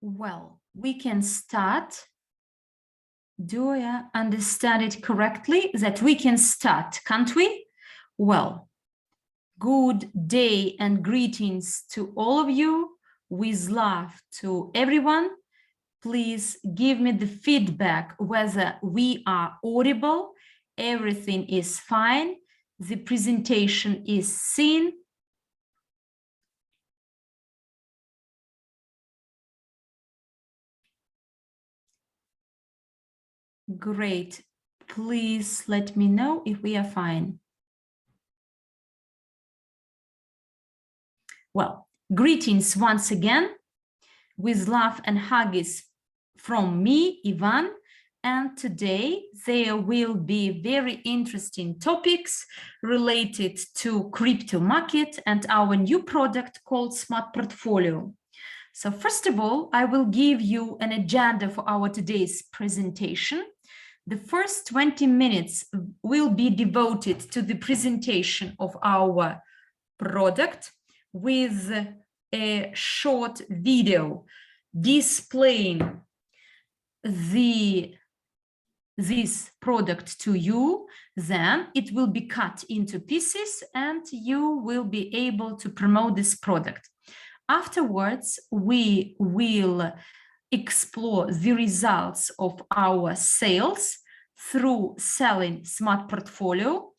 Well, we can start. Do I understand it correctly that we can start, can't we? Well, good day and greetings to all of you. With love to everyone. Please give me the feedback whether we are audible, everything is fine, the presentation is seen. Great. Please let me know if we are fine. Well, greetings once again, with love and hugs from me, Ivan. And today there will be very interesting topics related to crypto market and our new product called Smart Portfolio. So first of all, I will give you an agenda for our today's presentation. The first 20 minutes will be devoted to the presentation of our product with a short video displaying this product to you. Then it will be cut into pieces and you will be able to promote this product. Afterwards, we will explore the results of our sales through selling Smart Portfolio.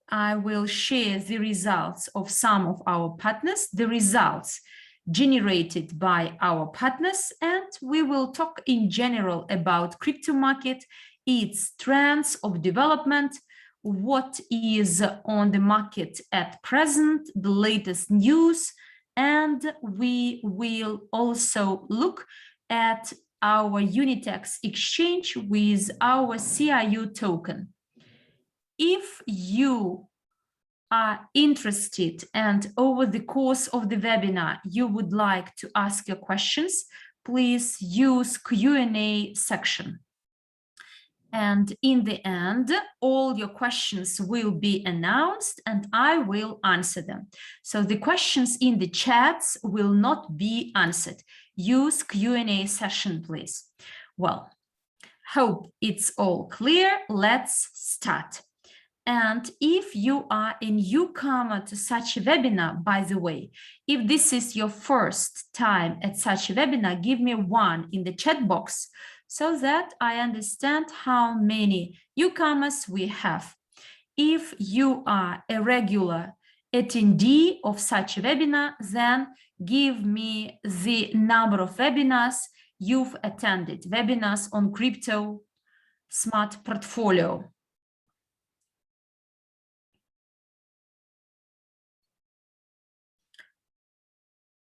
I will share the results of some of our partners, the results generated by our partners, and we will talk in general about crypto market, its trends of development, what is on the market at present, the latest news, and we will also look at our Unitex exchange with our CRU token. If you are interested and over the course of the webinar you would like to ask your questions, please use Q&A section. And in the end, all your questions will be announced and I will answer them. So the questions in the chats will not be answered. Use Q&A session, please. Well, hope it's all clear. Let's start. And if you are a newcomer to such a webinar, by the way, if this is your first time at such a webinar, give me 1 in the chat box so that I understand how many newcomers we have. If you are a regular attendee of such a webinar, then give me the number of webinars you've attended, webinars on crypto smart portfolio.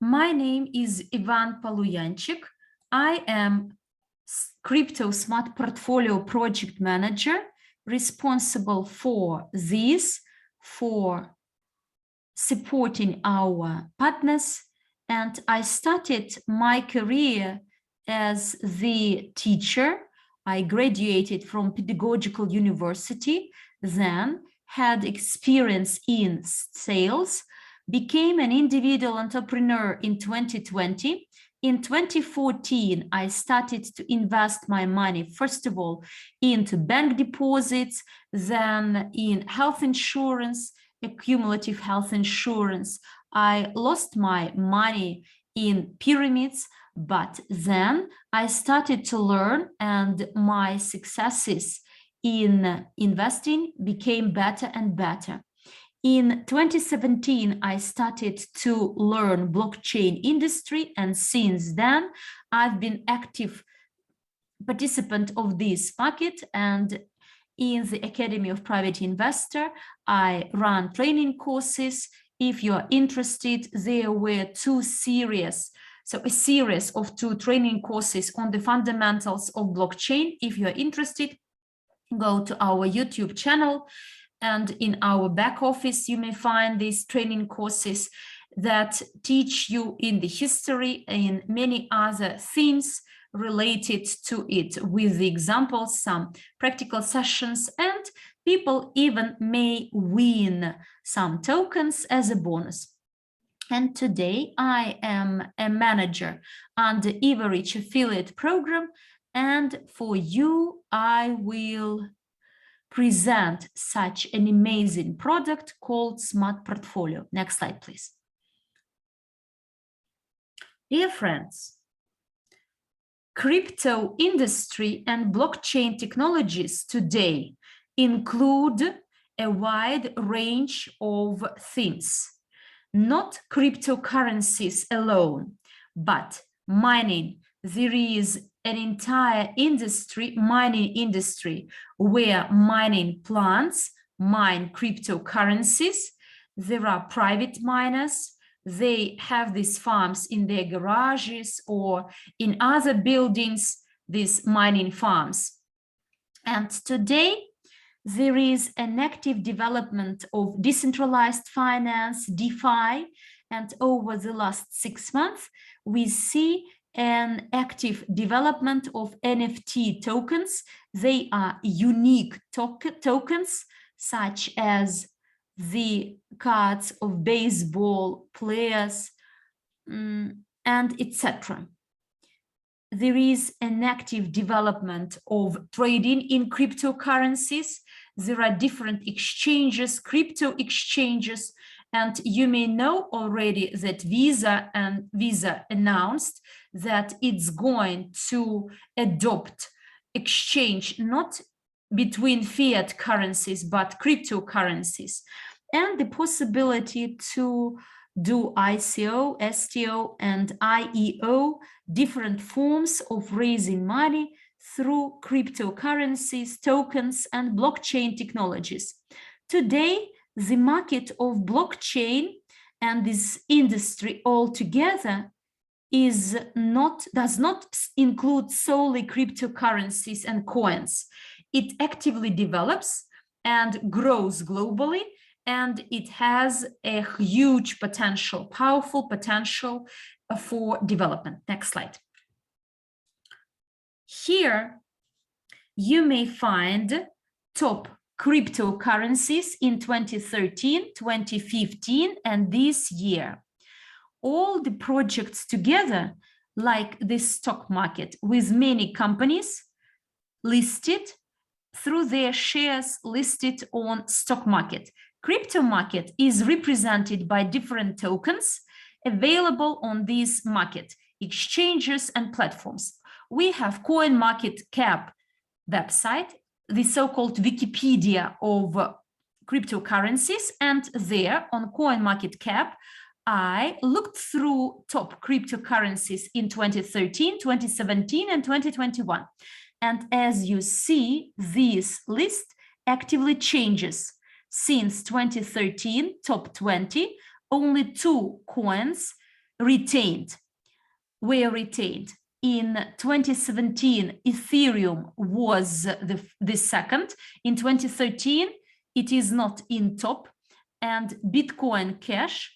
My name is Ivan Poluyanchik. I am Crypto Smart Portfolio Project Manager, responsible for this, for supporting our partners. And I started my career as the teacher. I graduated from Pedagogical University, then had experience in sales, became an individual entrepreneur in 2020. In 2014, I started to invest my money, first of all, into bank deposits, then in health insurance, accumulative health insurance. I lost my money in pyramids, but then I started to learn and my successes in investing became better and better. In 2017, I started to learn blockchain industry, and since then, I've been active participant of this market. And in the Academy of Private Investor, I run training courses. If you are interested, there were 2 series. So a series of 2 training courses on the fundamentals of blockchain. If you are interested, go to our YouTube channel. And in our back office, you may find these training courses that teach you in the history and many other things related to it, with the examples, some practical sessions, and people even may win some tokens as a bonus. And today I am a manager under Average Affiliate Program, and for you I will present such an amazing product called Smart Portfolio. Next slide, please. Dear friends, crypto industry and blockchain technologies today include a wide range of things. Not cryptocurrencies alone, but mining. There is an entire industry, mining industry, where mining plants mine cryptocurrencies. There are private miners. They have these farms in their garages or in other buildings, these mining farms. And today, there is an active development of decentralized finance, DeFi, and over the last 6 months, we see an active development of NFT tokens. They are unique tokens, such as the cards of baseball players, and etc. There is an active development of trading in cryptocurrencies. There are different exchanges, crypto exchanges, and you may know already that Visa announced that it's going to adopt exchange not between fiat currencies but cryptocurrencies, and the possibility to do ICO, STO, and IEO, different forms of raising money through cryptocurrencies, tokens, and blockchain technologies. Today, the market of blockchain and this industry altogether does not include solely cryptocurrencies and coins. It actively develops and grows globally, and it has a huge potential, powerful potential for development. Next slide. Here, you may find top cryptocurrencies in 2013, 2015, and this year. All the projects together, like the stock market, with many companies listed through their shares listed on stock market. Crypto market is represented by different tokens available on this market, exchanges and platforms. We have CoinMarketCap website, the so-called Wikipedia of cryptocurrencies, and there on CoinMarketCap, I looked through top cryptocurrencies in 2013, 2017, and 2021. And as you see, this list actively changes. Since 2013, top 20, only 2 coins were retained. In 2017, Ethereum was the second. In 2013, it is not in top. And Bitcoin Cash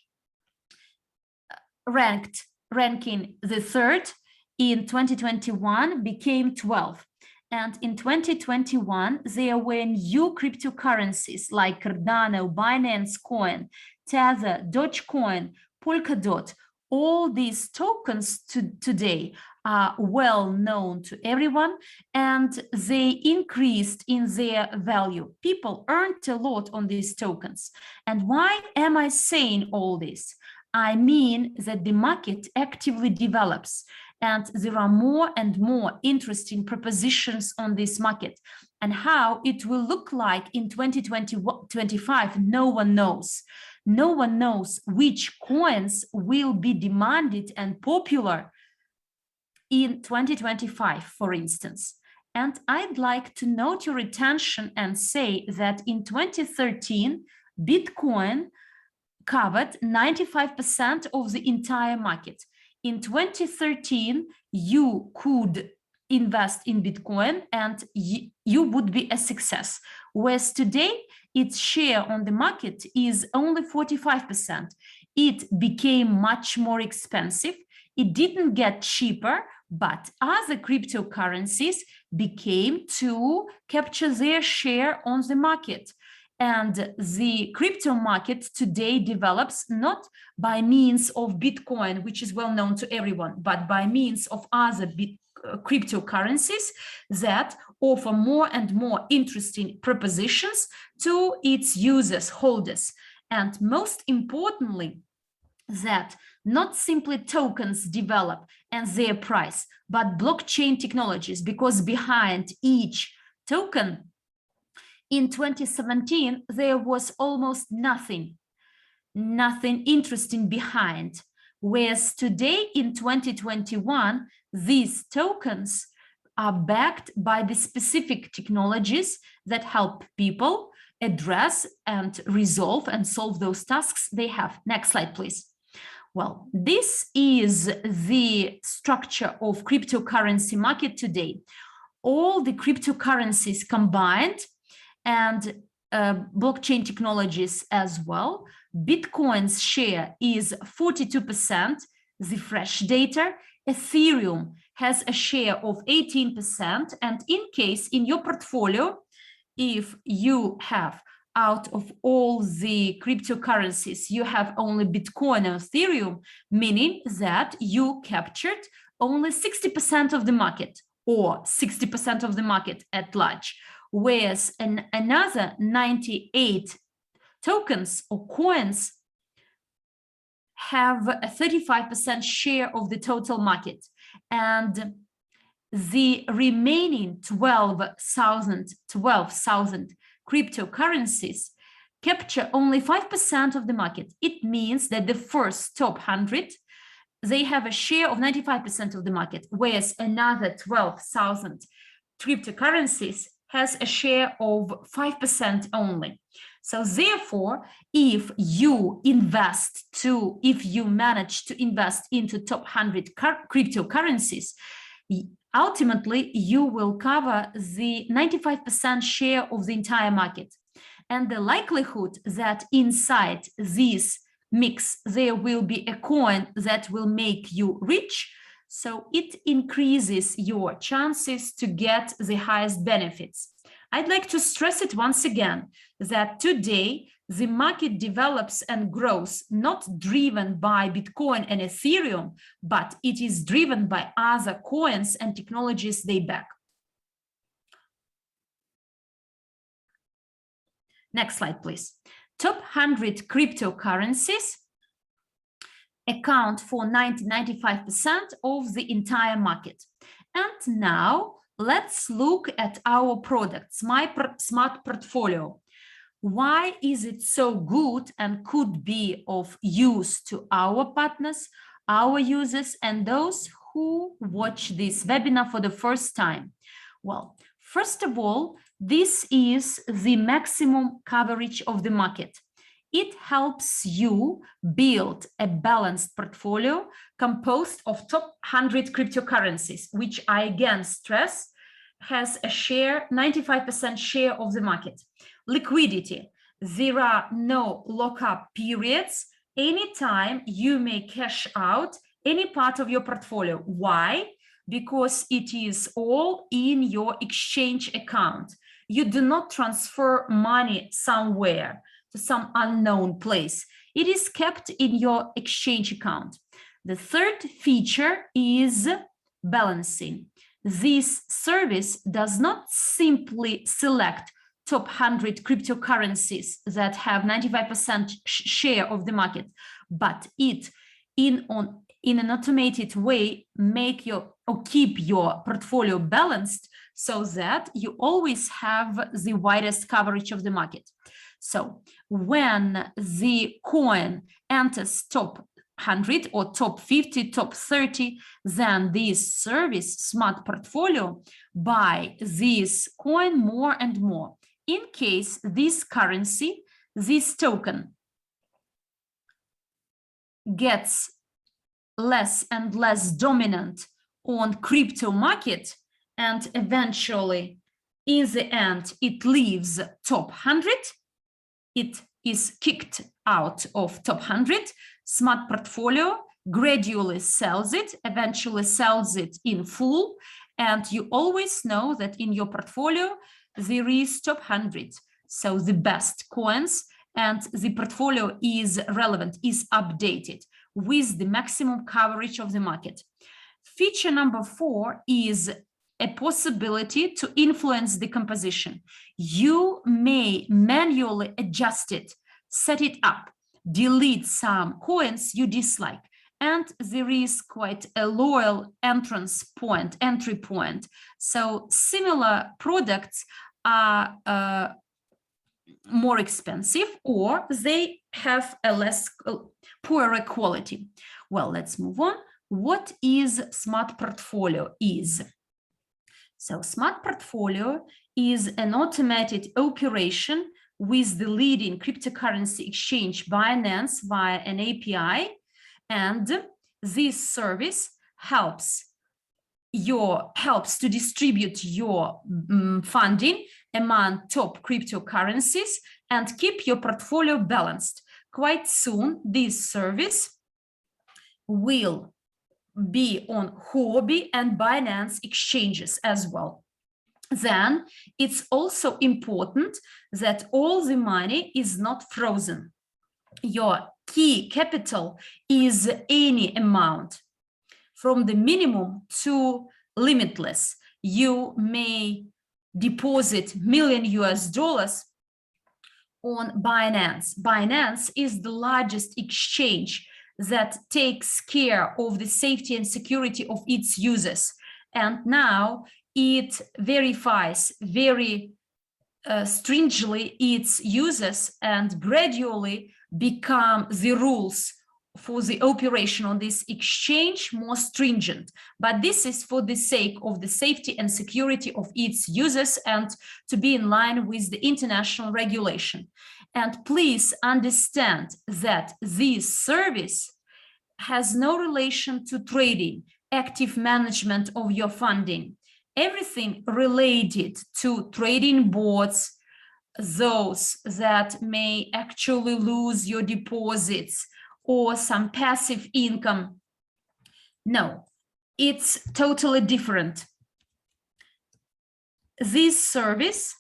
ranking the third in 2021 became 12. And in 2021, there were new cryptocurrencies like Cardano, Binance Coin, Tether, Dogecoin, Polkadot. All these tokens today are well known to everyone, and they increased in their value. People earned a lot on these tokens. And why am I saying all this? I mean that the market actively develops, and there are more and more interesting propositions on this market. And how it will look like in 2025, no one knows. No one knows which coins will be demanded and popular in 2025, for instance. And I'd like to note your attention and say that in 2013, Bitcoin covered 95% of the entire market. In 2013, you could invest in Bitcoin and you would be a success. Whereas today, its share on the market is only 45%. It became much more expensive. It didn't get cheaper, but other cryptocurrencies became to capture their share on the market. And the crypto market today develops not by means of Bitcoin, which is well known to everyone, but by means of other cryptocurrencies that offer more and more interesting propositions to its users, holders. And most importantly, that not simply tokens develop and their price, but blockchain technologies, because behind each token in 2017, there was almost nothing interesting behind. Whereas today in 2021, these tokens are backed by the specific technologies that help people address and resolve and solve those tasks they have. Next slide, please. Well, this is the structure of cryptocurrency market today. All the cryptocurrencies combined and blockchain technologies as well. Bitcoin's share is 42%, the fresh data. Ethereum has a share of 18%. And in case in your portfolio, if you have out of all the cryptocurrencies, you have only Bitcoin and Ethereum, meaning that you captured only 60% of the market or 60% of the market at large. Whereas another 98 tokens or coins have a 35% share of the total market. And the remaining 12,000 cryptocurrencies capture only 5% of the market. It means that the first top 100, they have a share of 95% of the market, whereas another 12,000 cryptocurrencies has a share of 5% only. So therefore, if you manage to invest into top 100 cryptocurrencies, ultimately you will cover the 95% share of the entire market. And the likelihood that inside this mix, there will be a coin that will make you rich, so it increases your chances to get the highest benefits. I'd like to stress it once again that today the market develops and grows not driven by Bitcoin and Ethereum, but it is driven by other coins and technologies they back. Next slide, please. Top 100 cryptocurrencies account for 95% of the entire market. And now let's look at our products, my smart portfolio. Why is it so good and could be of use to our partners, our users, and those who watch this webinar for the first time? Well, first of all, this is the maximum coverage of the market. It helps you build a balanced portfolio composed of top 100 cryptocurrencies, which I again stress has a share, 95% share of the market. Liquidity. There are no lockup periods. Anytime you may cash out any part of your portfolio. Why? Because it is all in your exchange account. You do not transfer money somewhere to some unknown place. It is kept in your exchange account. The third feature is balancing. This service does not simply select top 100 cryptocurrencies that have 95% share of the market, but it, in an automated way, keep your portfolio balanced so that you always have the widest coverage of the market. So when the coin enters top 100 or top 50, top 30, then this service, Smart Portfolio, buy this coin more and more. In case this currency, this token, gets less and less dominant on crypto market, and eventually, in the end, it leaves top 100, it is kicked out of top 100, Smart Portfolio gradually sells it, eventually sells it in full, and you always know that in your portfolio, there is top 100. so the best coins, and the portfolio is relevant, is updated with the maximum coverage of the market. Feature number 4 is a possibility to influence the composition. You may manually adjust it, set it up, delete some coins you dislike, and there is quite a loyal entry point. So similar products are more expensive, or they have a less poorer quality. Well, let's move on. What is smart portfolio is? So smart portfolio is an automated operation with the leading cryptocurrency exchange Binance via an API, and this service helps to distribute your funding among top cryptocurrencies and keep your portfolio balanced. Quite soon, this service will be on Huobi and Binance exchanges as well. Then it's also important that all the money is not frozen. Your key capital is any amount, from the minimum to limitless. You may deposit $1 million on Binance. Binance is the largest exchange that takes care of the safety and security of its users. And now it verifies very stringently its users and gradually become the rules for the operation on this exchange more stringent. But this is for the sake of the safety and security of its users and to be in line with the international regulation. And please understand that this service has no relation to trading, active management of your funding. Everything related to trading bots, those that may actually lose your deposits or some passive income. No, it's totally different. This service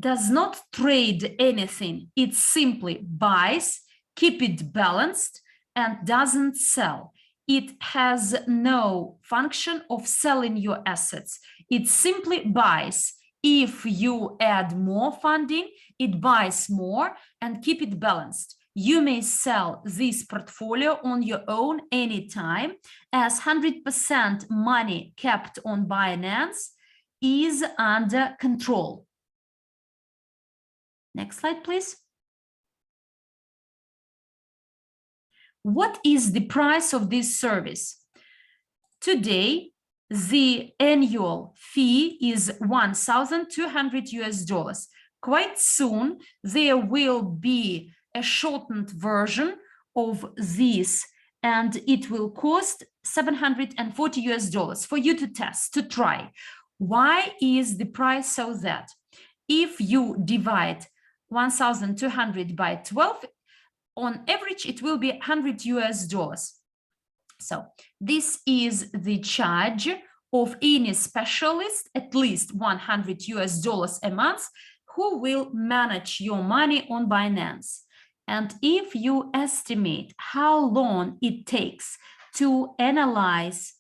does not trade anything. It simply buys, keep it balanced, and doesn't sell. It has no function of selling your assets. It simply buys. If you add more funding, it buys more and keep it balanced. You may sell this portfolio on your own anytime, as 100% money kept on Binance is under control. Next slide, please. What is the price of this service? Today, the annual fee is $1,200. Quite soon, there will be a shortened version of this, and it will cost $740 for you to test, to try. Why is the price so that? If you divide 1,200 by 12, on average, it will be $100. So this is the charge of any specialist, at least $100 a month, who will manage your money on Binance. And if you estimate how long it takes to analyze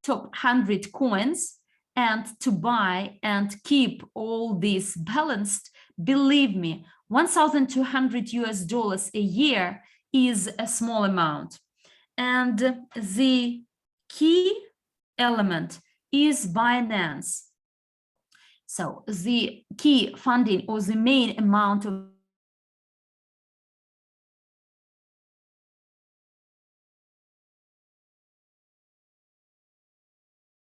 top 100 coins and to buy and keep all this balanced, believe me, $1,200 a year is a small amount. And the key element is Binance. So the key funding, or the main amount of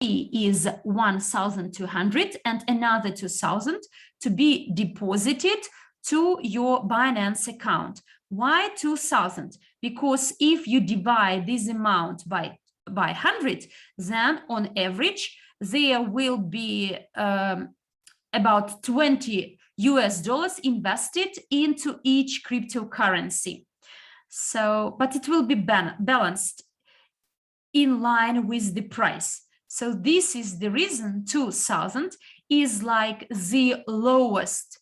is 1,200 and another 2,000 to be deposited to your Binance account. Why 2,000? Because if you divide this amount by 100, then on average, there will be about $20 invested into each cryptocurrency. So, but it will be balanced in line with the price. So this is the reason 2,000 is like the lowest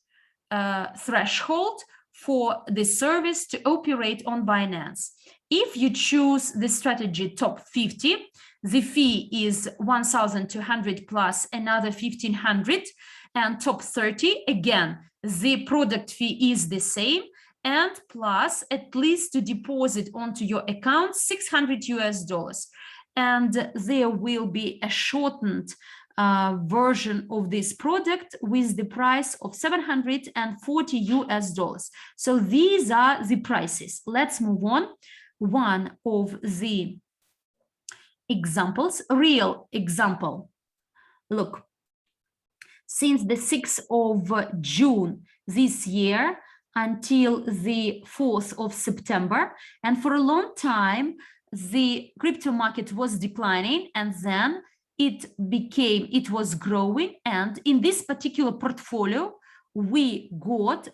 threshold for the service to operate on Binance. If you choose the strategy top 50, the fee is 1,200 plus another 1,500, and top 30, again, the product fee is the same, and plus at least to deposit onto your account $600. And there will be a shortened version of this product with the price of $740. So these are the prices. Let's move on. One of the examples, real example. Look, since the 6th of June this year until the 4th of September, and for a long time, the crypto market was declining, and then it was growing. And in this particular portfolio, we got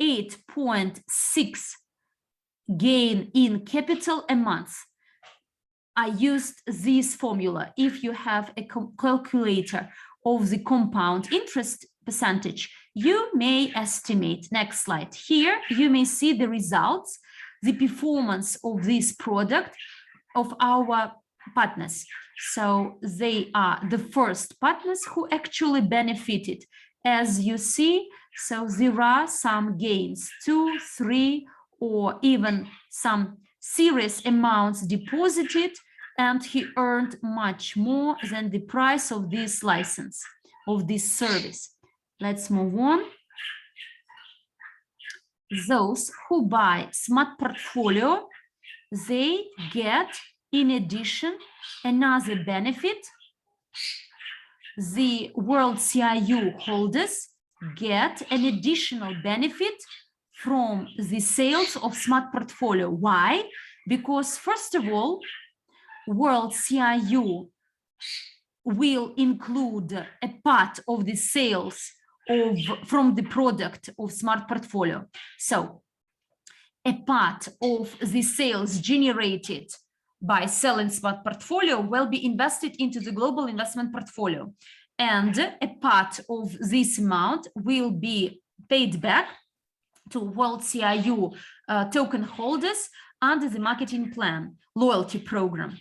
8.6 gain in capital a month. I used this formula. If you have a calculator of the compound interest percentage, you may estimate. Next slide. Here you may see the results, the performance of this product of our partners. So they are the first partners who actually benefited. As you see, so there are some gains, 2, 3, or even some serious amounts deposited, and he earned much more than the price of this license, of this service. Let's move on. Those who buy Smart Portfolio, they get, in addition, another benefit. The WCRU holders get an additional benefit from the sales of Smart Portfolio. Why? Because first of all, WCRU will include a part of the sales from the product of Smart Portfolio. So a part of the sales generated by selling Smart Portfolio will be invested into the global investment portfolio, and a part of this amount will be paid back to WCRU token holders under the marketing plan loyalty program.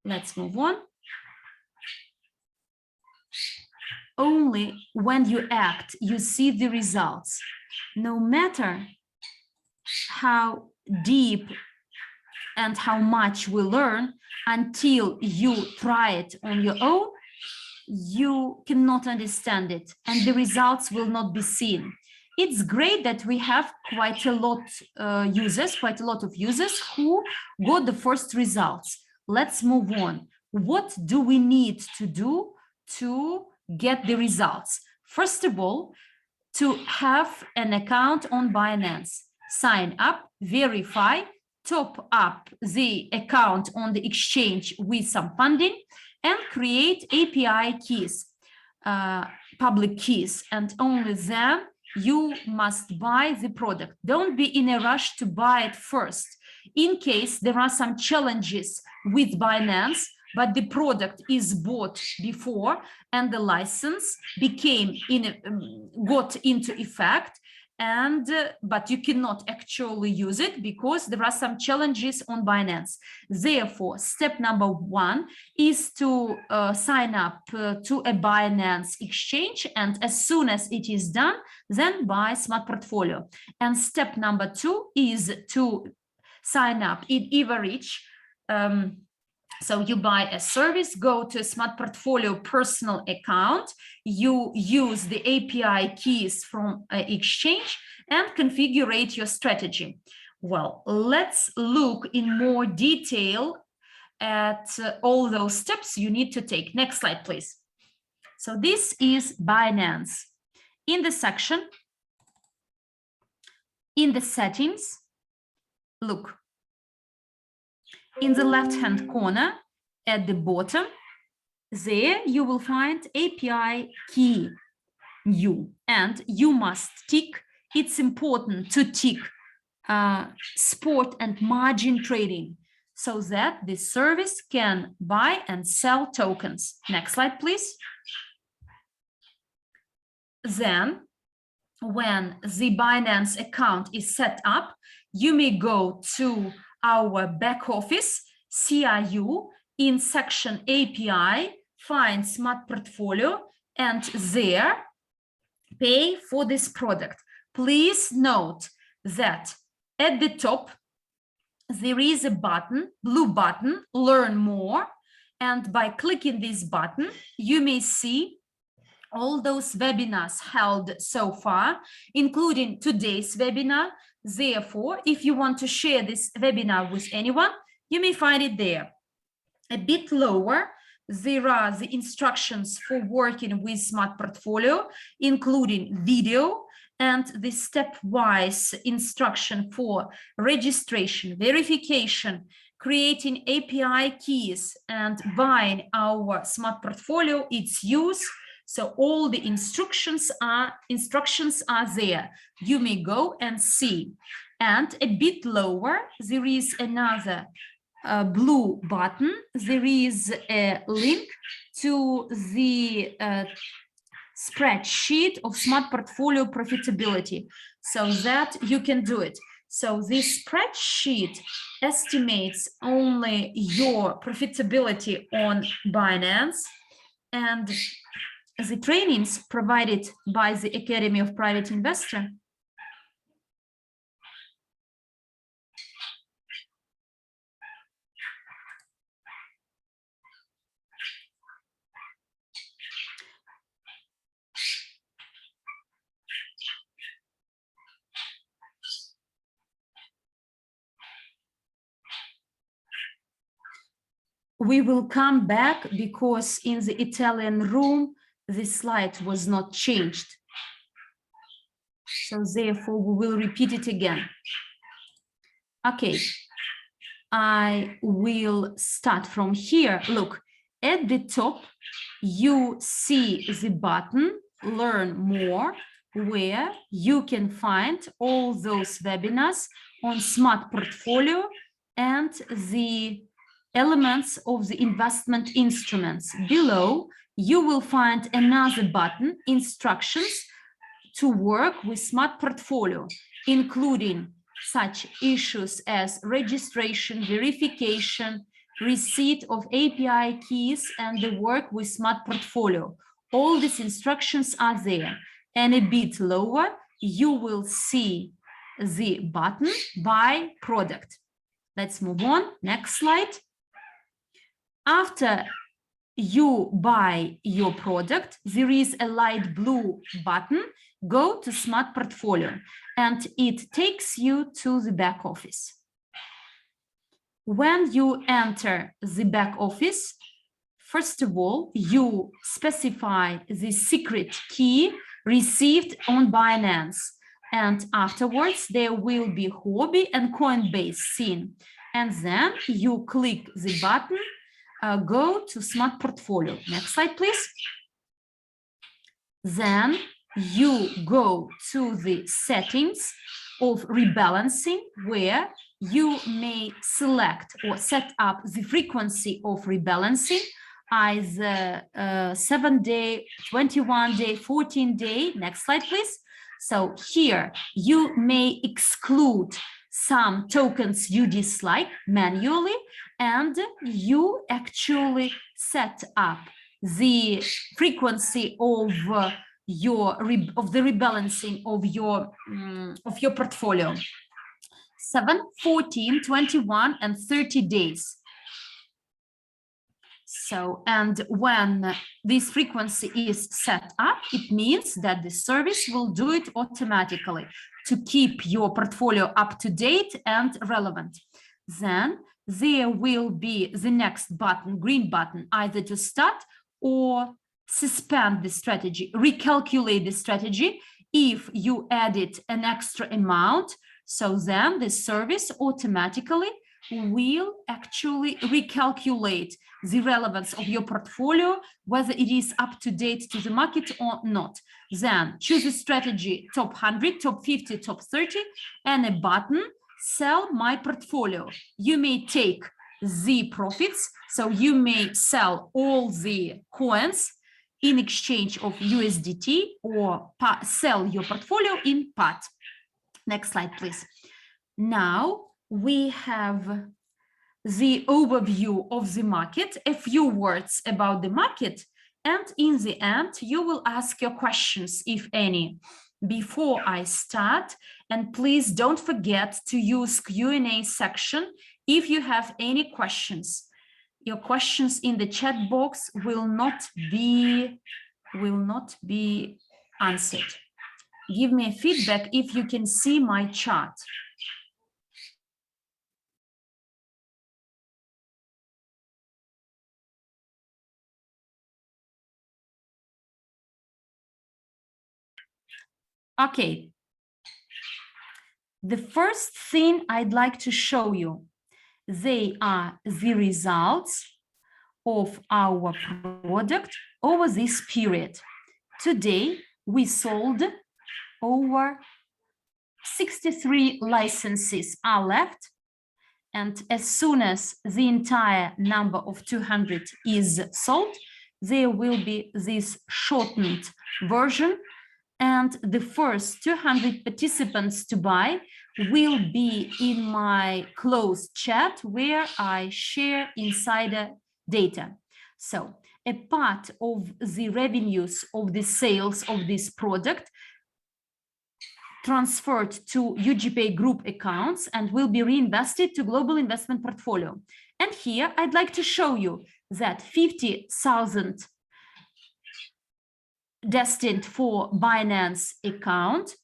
Let's move on. Only when you act, you see the results. No matter how deep and how much we learn, until you try it on your own, you cannot understand it, and the results will not be seen. It's great that we have quite a lot of users who got the first results. Let's move on. What do we need to do to get the results? First of all, to have an account on Binance, sign up, verify, top up the account on the exchange with some funding, and create API keys, public keys, and only then you must buy the product. Don't be in a rush to buy it first. In case there are some challenges with Binance, but the product is bought before and the license got into effect, and but you cannot actually use it because there are some challenges on Binance. Therefore, step number 1 is to sign up to a Binance exchange, and as soon as it is done, then buy Smart Portfolio. And step number 2 is to sign up in EverReach. So you buy a service, go to a Smart Portfolio personal account, you use the API keys from exchange and configure your strategy. Well, let's look in more detail at all those steps you need to take. Next slide, please. So this is Binance. In the section, in the settings, look. In the left-hand corner at the bottom, there you will find API key new, and you must tick. It's important to tick spot and margin trading so that the service can buy and sell tokens. Next slide, please. Then when the Binance account is set up, you may go to our back office, CRU, in section API, find Smart Portfolio, and there pay for this product. Please note that at the top, there is a button, blue button, Learn More. And by clicking this button, you may see all those webinars held so far, including today's webinar. Therefore, if you want to share this webinar with anyone, you may find it there. A bit lower, there are the instructions for working with Smart Portfolio, including video and the stepwise instruction for registration, verification, creating API keys, and buying our Smart Portfolio, its use. So all the instructions are there. You may go and see. And a bit lower, there is another blue button. There is a link to the spreadsheet of Smart Portfolio profitability so that you can do it. So this spreadsheet estimates only your profitability on Binance, and the trainings provided by the Academy of Private Investor we will come back because in the Italian room, the slide was not changed. So therefore, we will repeat it again. Okay, I will start from here. Look, at the top, you see the button, Learn More, where you can find all those webinars on Smart Portfolio and the elements of the investment instruments. Below, you will find another button, Instructions to work with Smart Portfolio, including such issues as registration, verification, receipt of API keys, and the work with Smart Portfolio. All these instructions are there. And a bit lower, you will see the button Buy Product. Let's move on. Next slide. After you buy your product, there is a light blue button, Go to Smart Portfolio, and it takes you to the back office. When you enter the back office, first of all, you specify the secret key received on Binance, and afterwards there will be Hobby and Coinbase seen, and then you click the button Go to Smart Portfolio. Next slide, please. Then you go to the settings of rebalancing, where you may select or set up the frequency of rebalancing, either 7-day, 21-day, 14-day. Next slide, please. So here you may exclude some tokens you dislike manually, and you actually set up the frequency of the rebalancing of your portfolio. 7, 14, 21, and 30 days. So, and when this frequency is set up, it means that the service will do it automatically to keep your portfolio up to date and relevant. Then there will be the next button, green button, either to start or suspend the strategy, recalculate the strategy if you added an extra amount. So then the service automatically will actually recalculate the relevance of your portfolio, whether it is up to date to the market or not. Then choose a strategy, top 100, top 50, top 30, and a button, Sell My Portfolio. You may take the profits, so you may sell all the coins in exchange of USDT or sell your portfolio in PAT. Next slide, please. Now we have the overview of the market, a few words about the market, and in the end, you will ask your questions, if any, before I start. And please don't forget to use Q&A section if you have any questions. Your questions in the chat box will not be answered. Give me a feedback if you can see my chart. Okay. The first thing I'd like to show you, they are the results of our product over this period. Today, we sold over 63 licenses are left. And as soon as the entire number of 200 is sold, there will be this shortened version. And the first 200 participants to buy will be in my closed chat where I share insider data. So a part of the revenues of the sales of this product transferred to UGPay group accounts and will be reinvested to global investment portfolio. And here I'd like to show you that 50,000 destined for Binance account,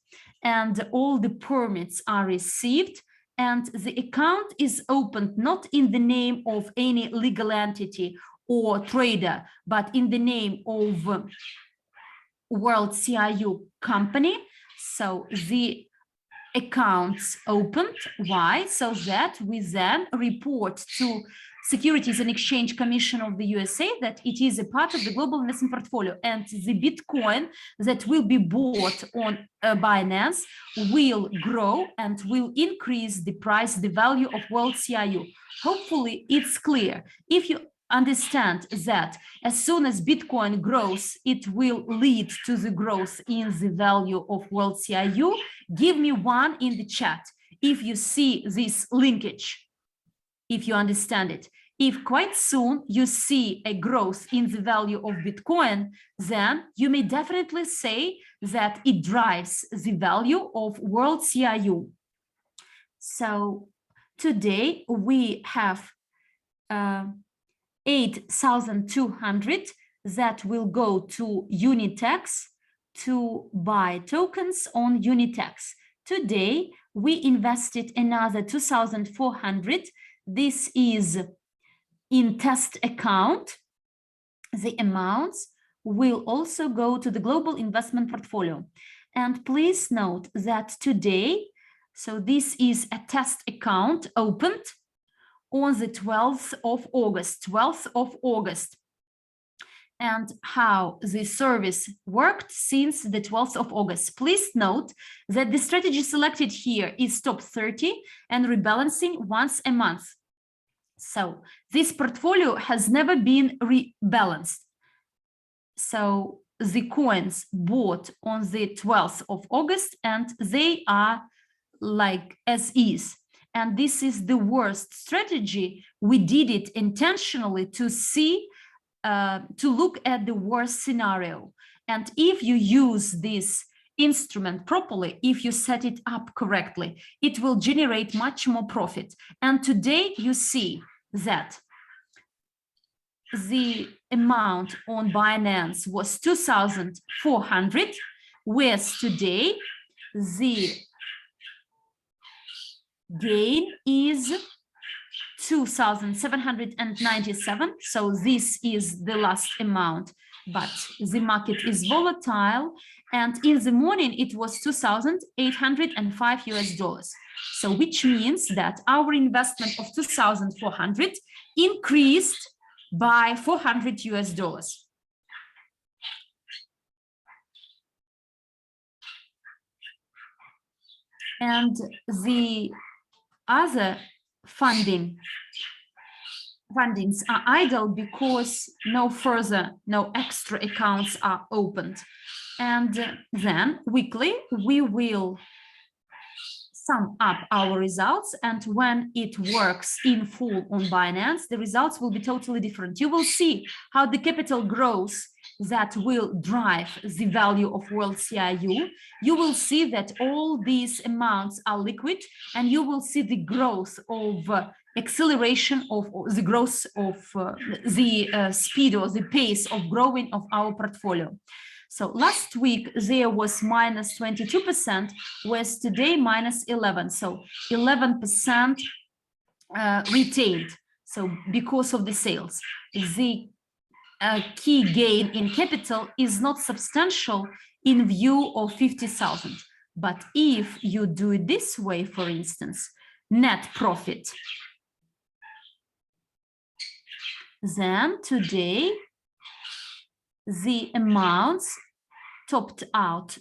and all the permits are received, and the account is opened not in the name of any legal entity or trader, but in the name of WCRU company. So the accounts opened. Why? So that we then report to Securities and Exchange Commission of the USA that it is a part of the global investment portfolio, and the Bitcoin that will be bought on Binance will grow and will increase the price, the value of WCRU. Hopefully it's clear. If you understand that as soon as Bitcoin grows, it will lead to the growth in the value of WCRU, give me one in the chat if you see this linkage, if you understand it. If quite soon you see a growth in the value of Bitcoin, then you may definitely say that it drives the value of WCRU. So today we have 8,200 that will go to Unitex to buy tokens on Unitex. Today, we invested another 2,400. This is in test account. The amounts will also go to the global investment portfolio. And please note that today, so this is a test account opened on the 12th of August, and how the service worked since the 12th of August. Please note that the strategy selected here is top 30 and rebalancing once a month. So this portfolio has never been rebalanced. So the coins bought on the 12th of August, and they are like as is. And this is the worst strategy. We did it intentionally to see, to look at the worst scenario. And if you use this instrument properly, if you set it up correctly, it will generate much more profit. And today you see that the amount on Binance was 2,400, whereas today the gain is 2,797. So this is the last amount, but the market is volatile. And in the morning, it was $2,805. So which means that our investment of 2,400 increased by $400. And the other funding fundings are idle because no extra accounts are opened. And then weekly, we will sum up our results, and when it works in full on Binance, the results will be totally different. You will see how the capital grows that will drive the value of WCRU. You will see that all these amounts are liquid, and you will see the growth of acceleration of the growth of the speed or the pace of growing of our portfolio. So last week there was minus 22%, whereas today minus 11. So 11% retained. So because of the sales, the key gain in capital is not substantial in view of 50,000. But if you do it this way, for instance, net profit, then today the amounts topped out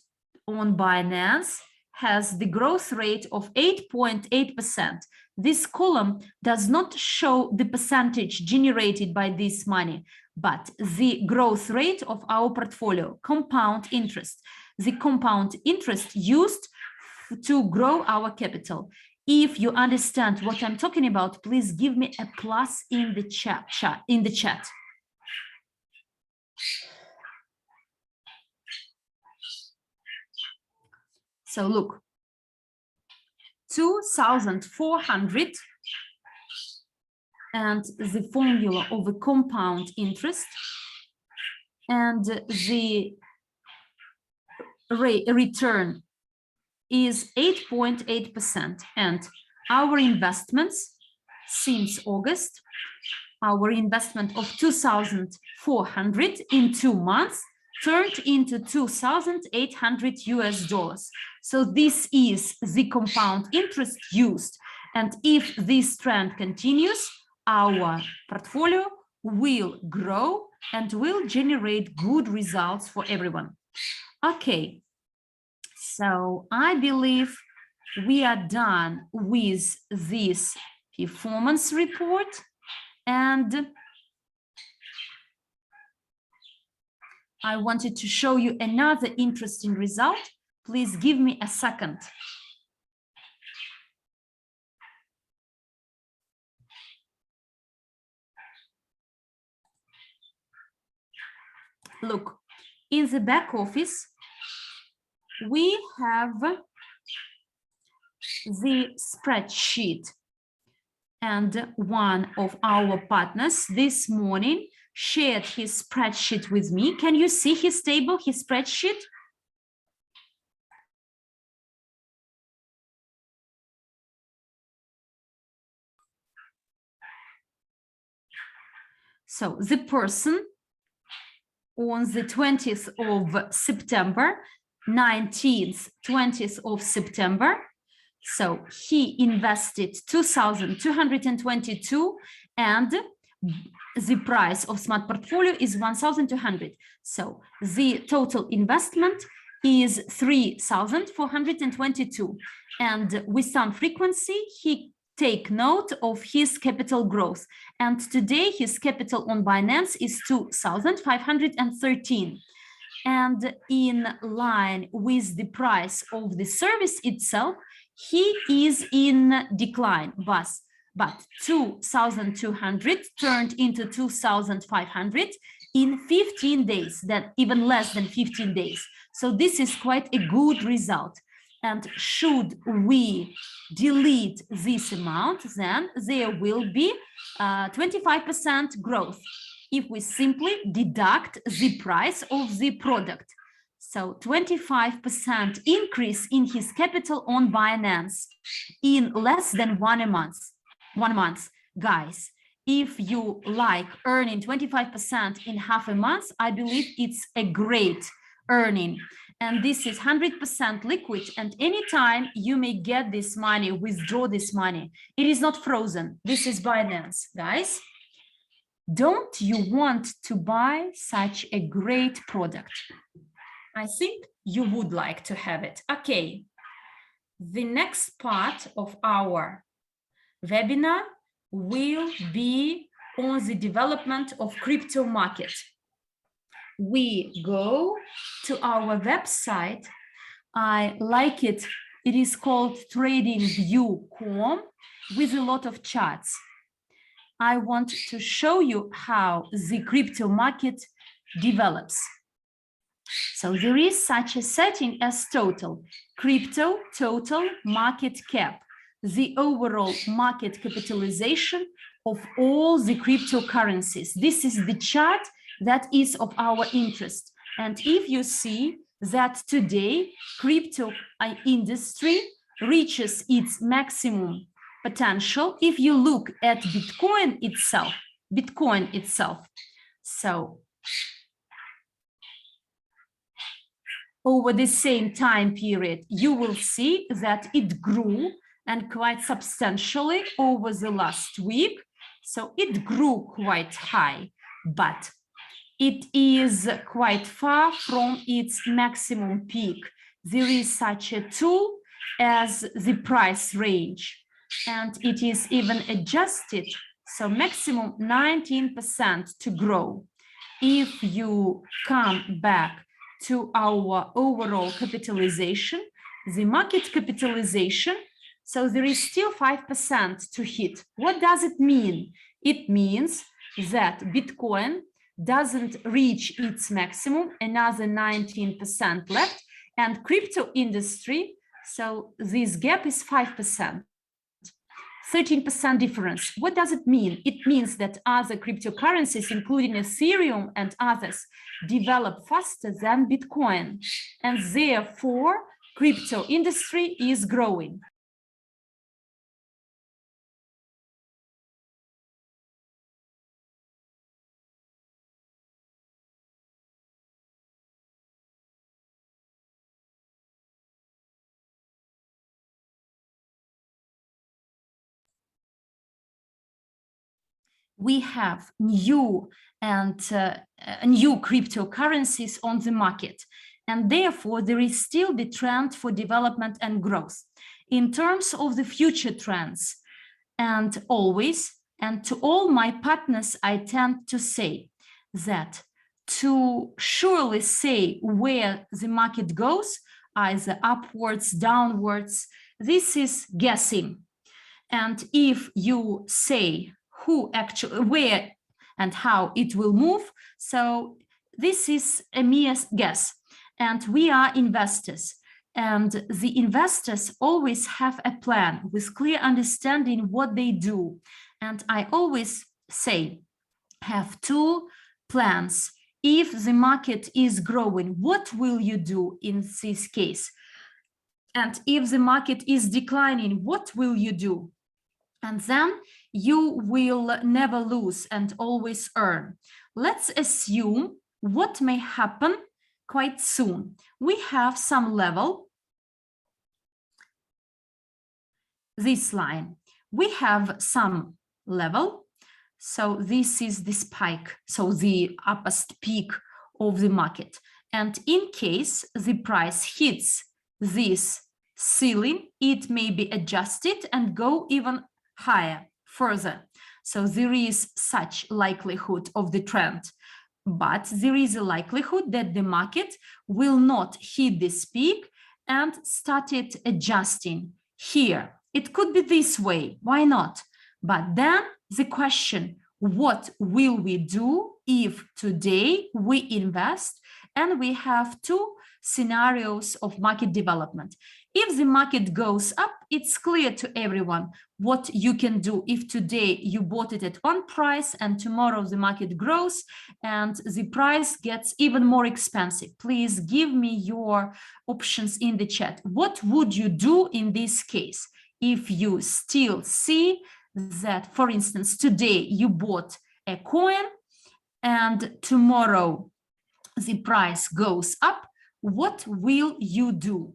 on Binance has the growth rate of 8.8%. This column does not show the percentage generated by this money, but the growth rate of our portfolio, compound interest, the compound interest used to grow our capital. If you understand what I'm talking about, please give me a plus in the chat. So look, 2,400 and the formula of a compound interest, and the return is 8.8%. And our investments since August, our investment of 2,400 in 2 months turned into $2,800 US. So this is the compound interest used. And if this trend continues, our portfolio will grow and will generate good results for everyone. Okay, so I believe we are done with this performance report, and I wanted to show you another interesting result. Please give me a second. Look, in the back office, we have the spreadsheet, and one of our partners this morning shared his spreadsheet with me. Can you see his table, his spreadsheet? So the person on the 20th of September, 19th, 20th of September, so he invested 2,222, and the price of smart portfolio is 1,200. So the total investment is 3,422. And with some frequency, he take note of his capital growth. And today his capital on Binance is 2,513. And in line with the price of the service itself, he is in decline, but 2,200 turned into 2,500 in 15 days, then even less than 15 days. So this is quite a good result. And should we delete this amount, then there will be 25% growth if we simply deduct the price of the product. So 25% increase in his capital on Binance in less than 1 month. Guys, if you like earning 25% in half a month, I believe it's a great earning. And this is 100% liquid, and anytime you may get this money, withdraw this money. It is not frozen. This is Binance, guys. Don't you want to buy such a great product? I think you would like to have it. Okay, the next part of our webinar will be on the development of crypto market. We go to our website. I like it. It is called tradingview.com with a lot of charts. I want to show you how the crypto market develops. So there is such a setting as total, crypto total market cap, the overall market capitalization of all the cryptocurrencies. This is the chart that is of our interest. And if you see that today crypto industry reaches its maximum potential, if you look at Bitcoin itself, so over the same time period, you will see that it grew and quite substantially over the last week. So it grew quite high, but it is quite far from its maximum peak. There is such a tool as the price range, and it is even adjusted, so maximum 19% to grow. If you come back to our overall capitalization, the market capitalization, so there is still 5% to hit. What does it mean? It means that Bitcoin doesn't reach its maximum, another 19% left, and crypto industry, so this gap is 5%. 13% difference. What does it mean? It means that other cryptocurrencies, including Ethereum and others, develop faster than Bitcoin, and therefore crypto industry is growing. We have new cryptocurrencies on the market, and therefore there is still the trend for development and growth. In terms of the future trends, and always, and to all my partners, I tend to say that to surely say where the market goes, either upwards, downwards, this is guessing. And if you say who actually, where and how it will move, so this is a mere guess. And we are investors. And the investors always have a plan with clear understanding what they do. And I always say, have two plans. If the market is growing, what will you do in this case? And if the market is declining, what will you do? And then you will never lose and always earn. Let's assume what may happen quite soon. We have some level, this line. We have some level, so this is the spike, so the uppest peak of the market. And in case the price hits this ceiling, it may be adjusted and go even higher, further. So there is such likelihood of the trend, but there is a likelihood that the market will not hit this peak and started adjusting here. It could be this way, why not? But then the question, what will we do if today we invest and we have two scenarios of market development? If the market goes up, it's clear to everyone what you can do. If today you bought it at one price and tomorrow the market grows and the price gets even more expensive, please give me your options in the chat. What would you do in this case? If you still see that, for instance, today you bought a coin and tomorrow the price goes up, what will you do?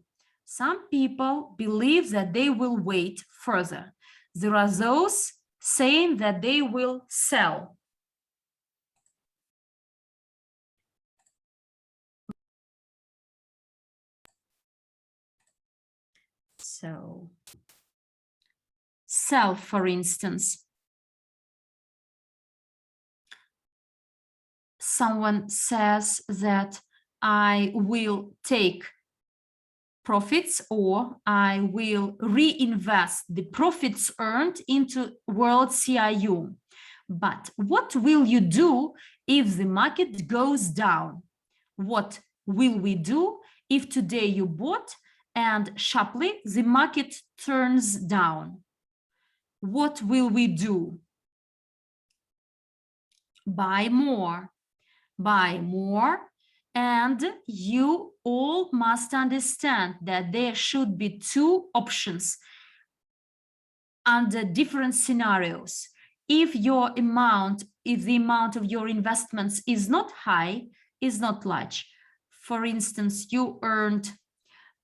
Some people believe that they will wait further. There are those saying that they will sell. So, sell, for instance. someone says that I will take profits or I will reinvest the profits earned into WCRU. But what will you do if the market goes down? What will we do if today you bought and sharply the market turns down? What will we do? Buy more, and you all must understand that there should be two options under different scenarios. If the amount of your investments is not high, is not large. For instance, you earned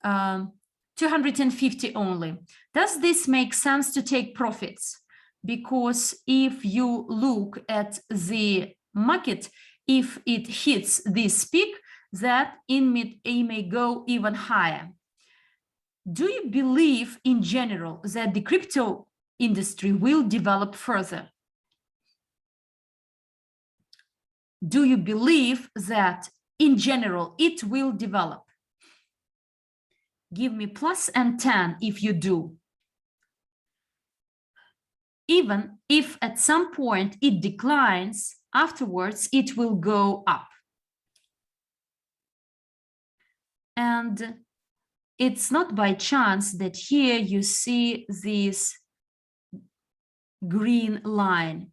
250 only. Does this make sense to take profits? Because if you look at the market, if it hits this peak, that it may go even higher. Do you believe in general that the crypto industry will develop further? Do you believe that in general it will develop? Give me plus and 10 if you do. Even if at some point it declines, afterwards it will go up. And it's not by chance that here you see this green line.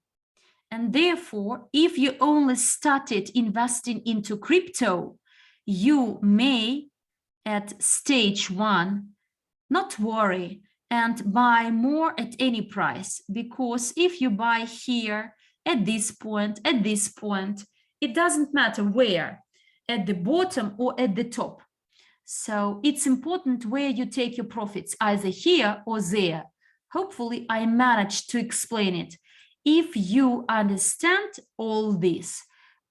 And therefore, if you only started investing into crypto, you may, at stage 1, not worry and buy more at any price. Because if you buy here, at this point, it doesn't matter where, at the bottom or at the top. So it's important where you take your profits, either here or there. Hopefully, I managed to explain it. If you understand all this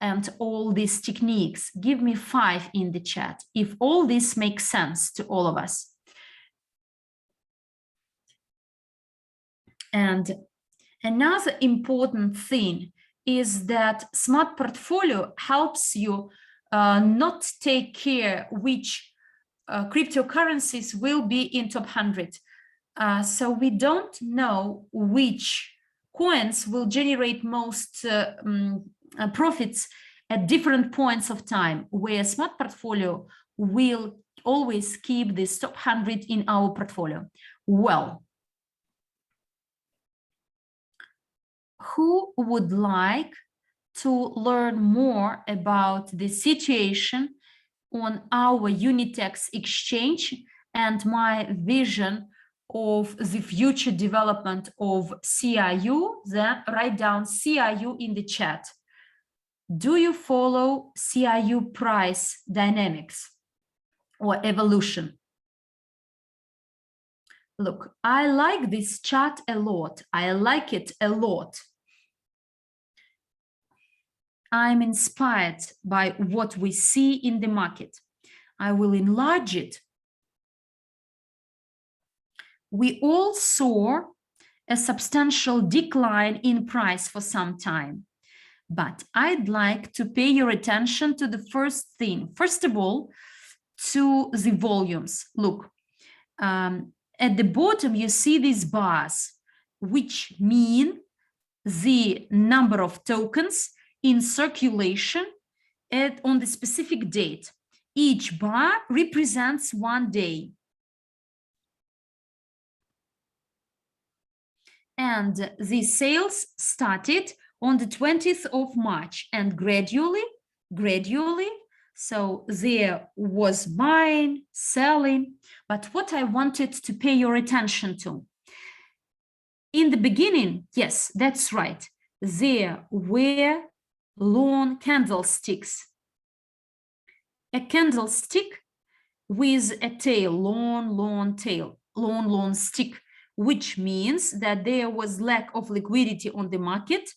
and all these techniques, give me 5 in the chat, if all this makes sense to all of us. And another important thing is that smart portfolio helps you not take care which cryptocurrencies will be in top 100. So we don't know which coins will generate most profits at different points of time, where smart portfolio will always keep this top 100 in our portfolio. Well, who would like to learn more about the situation on our Unitex exchange and my vision of the future development of CRU? Then write down CRU in the chat. Do you follow CRU price dynamics or evolution? Look, I like this chart a lot. I like it a lot. I'm inspired by what we see in the market. I will enlarge it. We all saw a substantial decline in price for some time, but I'd like to pay your attention to the first thing. First of all, to the volumes. Look, at the bottom, you see these bars, which mean the number of tokens in circulation on the specific date. Each bar represents 1 day. And the sales started on the 20th of March, and gradually, so there was buying, selling. But what I wanted to pay your attention to, in the beginning, yes, that's right, there were long candlesticks. A candlestick with a tail, long tail, long stick, which means that there was lack of liquidity on the market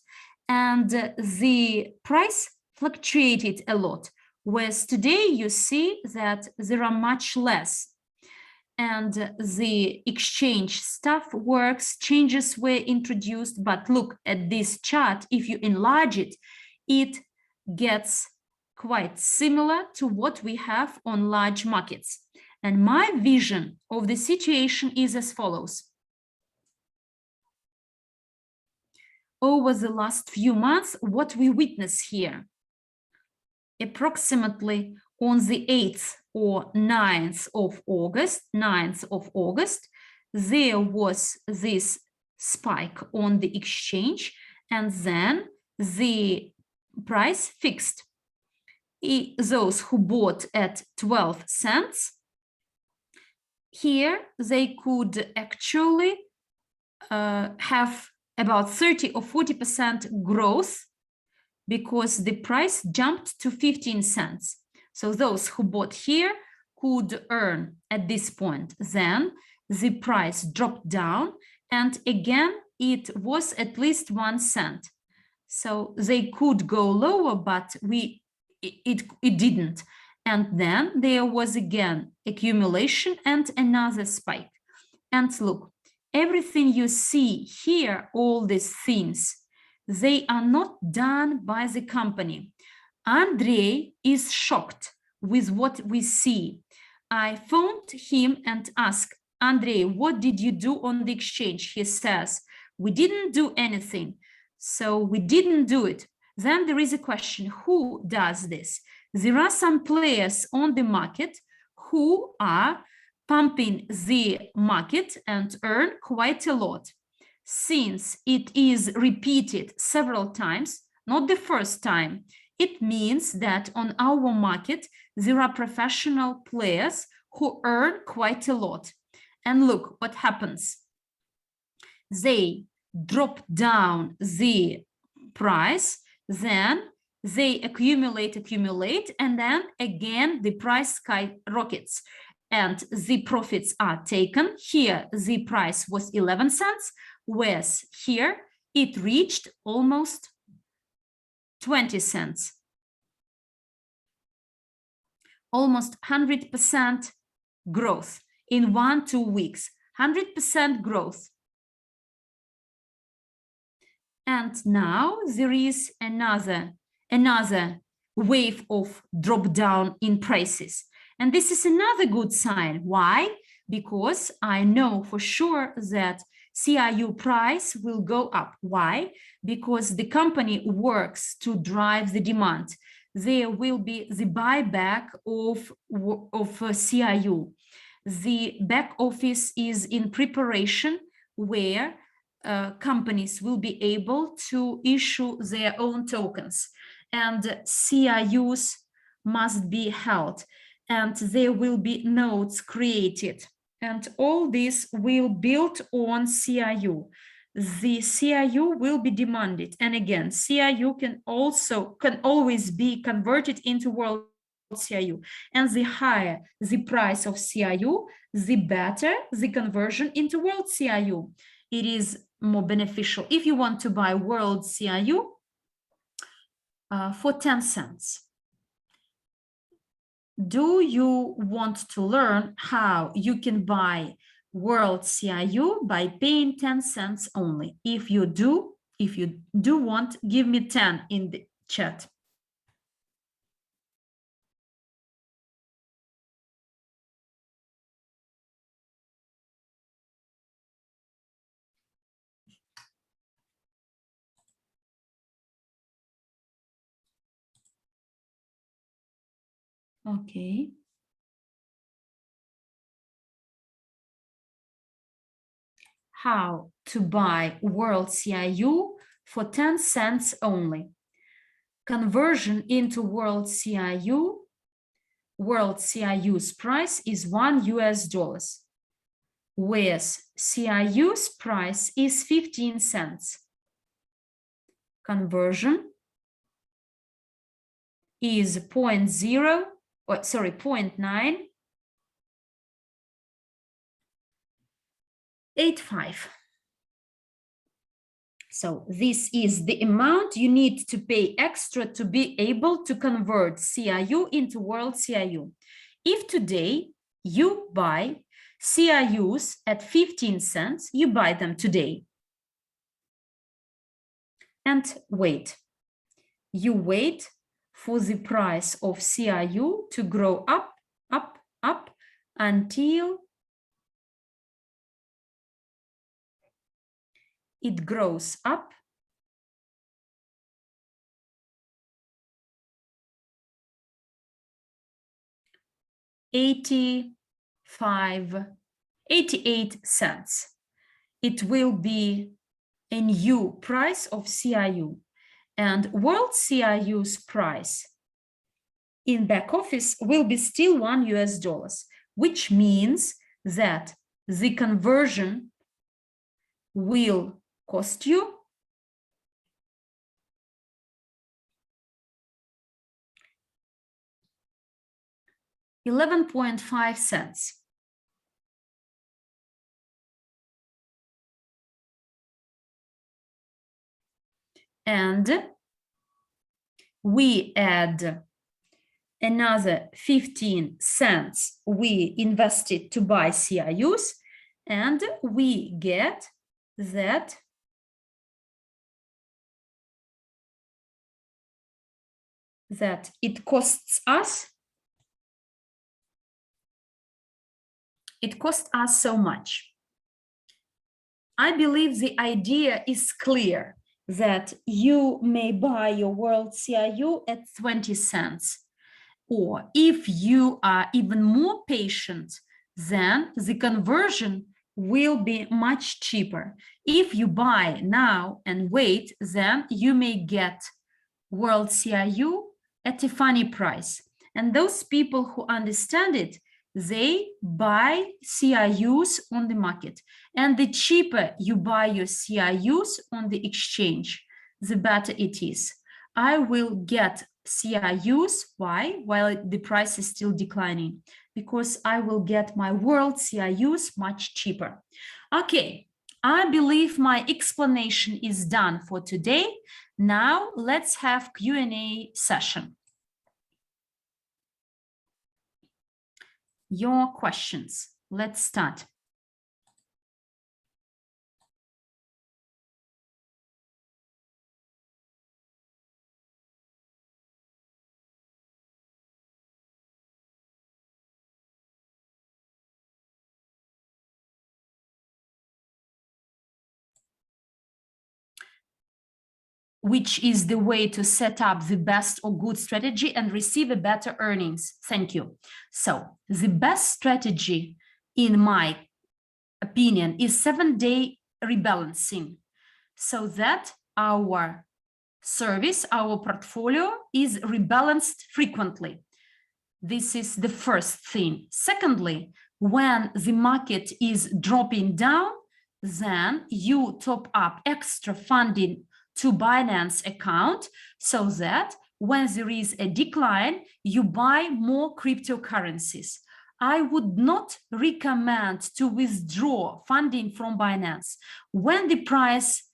and the price fluctuated a lot. Whereas today you see that there are much less, and the exchange stuff works, changes were introduced. But look at this chart, if you enlarge it, it gets quite similar to what we have on large markets. And my vision of the situation is as follows. Over the last few months, what we witness here, approximately on the 8th or 9th of August, there was this spike on the exchange, and then the price fixed. Those who bought at 12 cents, here they could actually have about 30 or 40% growth because the price jumped to 15 cents. So those who bought here could earn at this point. Then the price dropped down, and again, it was at least 1 cent. So they could go lower, but it didn't. And then there was again accumulation and another spike. And look, everything you see here, all these things, they are not done by the company. Andrei is shocked with what we see. I phoned him and asked, Andrei, what did you do on the exchange? He says, we didn't do anything. So we didn't do it. Then there is a question, who does this? There are some players on the market who are pumping the market and earn quite a lot. Since it is repeated several times, not the first time, it means that on our market, there are professional players who earn quite a lot. And look what happens. They drop down the price, then they accumulate, and then again, the price skyrockets and the profits are taken. Here, the price was 11 cents, whereas here it reached almost 20 cents. Almost 100% growth in 1-2 weeks, 100% growth. And now there is another wave of drop down in prices. And this is another good sign. Why? Because I know for sure that CRU price will go up. Why? Because the company works to drive the demand. There will be the buyback of CRU. The back office is in preparation where companies will be able to issue their own tokens, and CRUs must be held, and there will be nodes created, and all this will build on CRU. The CRU will be demanded, and again, CRU can always be converted into world CRU, and the higher the price of CRU, the better the conversion into world CRU. It is more beneficial if you want to buy world CRU for 10 cents. Do you want to learn how you can buy world CRU by paying 10 cents only? If you do want, give me 10 in the chat. Okay. How to buy world CRU for 10 cents only. Conversion into world CRU's price is $1, whereas CRU's price is 15 cents. Conversion is 0.985. So this is the amount you need to pay extra to be able to convert CRU into world CRU. If today you buy CRUs at 15 cents, you buy them today. And wait. You wait for the price of CRU to grow up, up, up until it grows up $0.88. It will be a new price of CRU, and world CRU's price in back office will be still $1, which means that the conversion will cost you $0.115. And we add another 15 cents we invested to buy CRUs, and we get that it costs us so much. I believe the idea is clear that you may buy your world CRU at 20 cents. Or if you are even more patient, then the conversion will be much cheaper. If you buy now and wait, then you may get world CRU at a funny price. And those people who understand it, they buy CRUs on the market. And the cheaper you buy your CRUs on the exchange, the better it is. I will get CRUs. Why? While the price is still declining, because I will get my world CRUs much cheaper. Okay, I believe my explanation is done for today. Now let's have Q&A session. Your questions. Let's start. Which is the way to set up the best or good strategy and receive a better earnings? Thank you. So the best strategy, in my opinion, is 7-day rebalancing, so that our service, our portfolio is rebalanced frequently. This is the first thing. Secondly, when the market is dropping down, then you top up extra funding to Binance account, so that when there is a decline, you buy more cryptocurrencies. I would not recommend to withdraw funding from Binance. When the price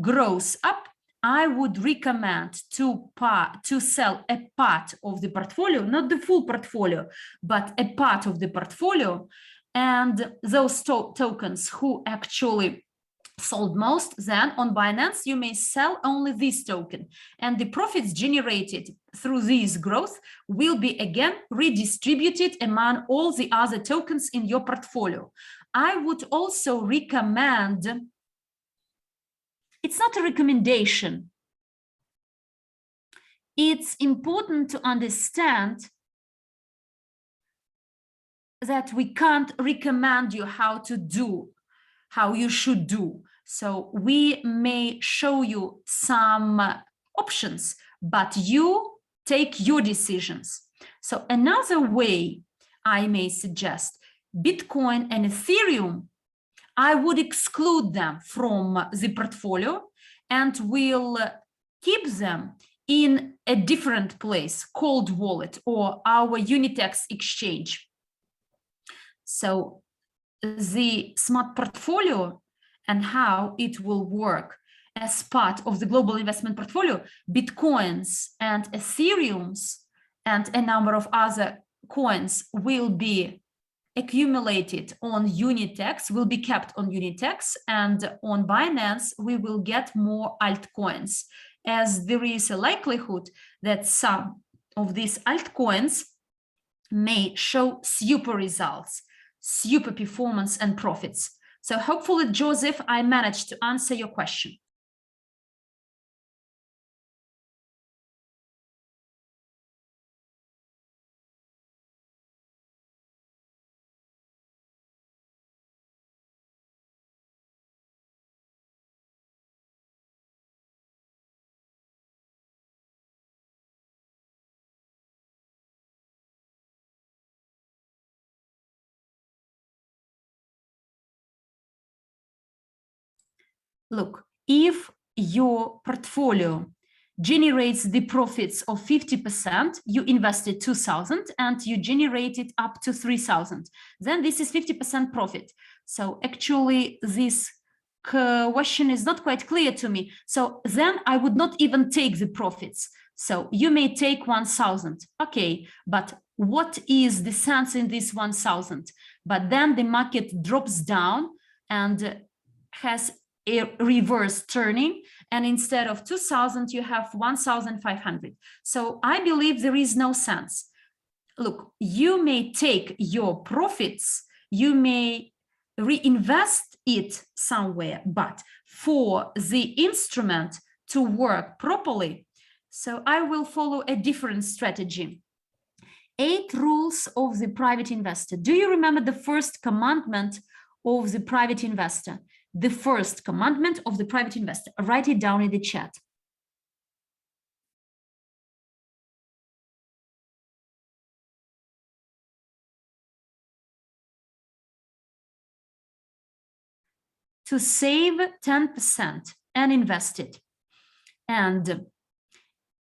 grows up, I would recommend to sell a part of the portfolio, not the full portfolio, but a part of the portfolio. And those tokens who actually sold most, then on Binance, you may sell only this token. And the profits generated through this growth will be again redistributed among all the other tokens in your portfolio. I would also recommend, it's not a recommendation. It's important to understand that we can't recommend you how you should do. So we may show you some options, but you take your decisions. So another way I may suggest, Bitcoin and Ethereum, I would exclude them from the portfolio and will keep them in a different place, cold wallet or our Unitex exchange. So the smart portfolio and how it will work as part of the global investment portfolio, Bitcoins and Ethereums and a number of other coins will be accumulated on Unitex, will be kept on Unitex, and on Binance, we will get more altcoins, as there is a likelihood that some of these altcoins may show super results, super performance and profits. So hopefully, Joseph, I managed to answer your question. Look, if your portfolio generates the profits of 50%, you invested 2,000 and you generated up to 3,000, then this is 50% profit. So actually this question is not quite clear to me. So then I would not even take the profits. So you may take 1,000. Okay, but what is the sense in this 1,000? But then the market drops down and has a reverse turning, and instead of 2,000 you have 1,500. So I believe there is no sense. Look, you may take your profits, you may reinvest it somewhere, but for the instrument to work properly, so I will follow a different strategy. 8 rules of the private investor. Do you remember the first commandment of the private investor? The first commandment of the private investor. Write it down in the chat. To save 10% and invest it. And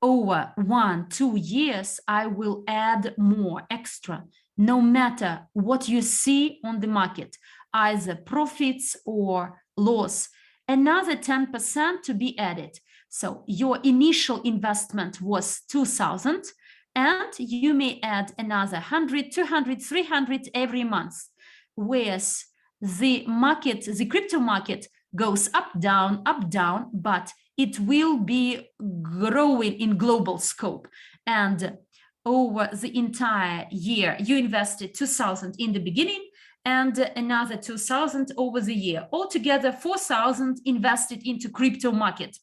over 1-2 years, I will add more extra, no matter what you see on the market, either profits or loss, another 10% to be added. So your initial investment was 2,000 and you may add another 100, 200, 300 every month. Whereas the market, the crypto market goes up, down, but it will be growing in global scope. And over the entire year, you invested 2,000 in the beginning and another 2,000 over the year. Altogether, 4,000 invested into crypto market.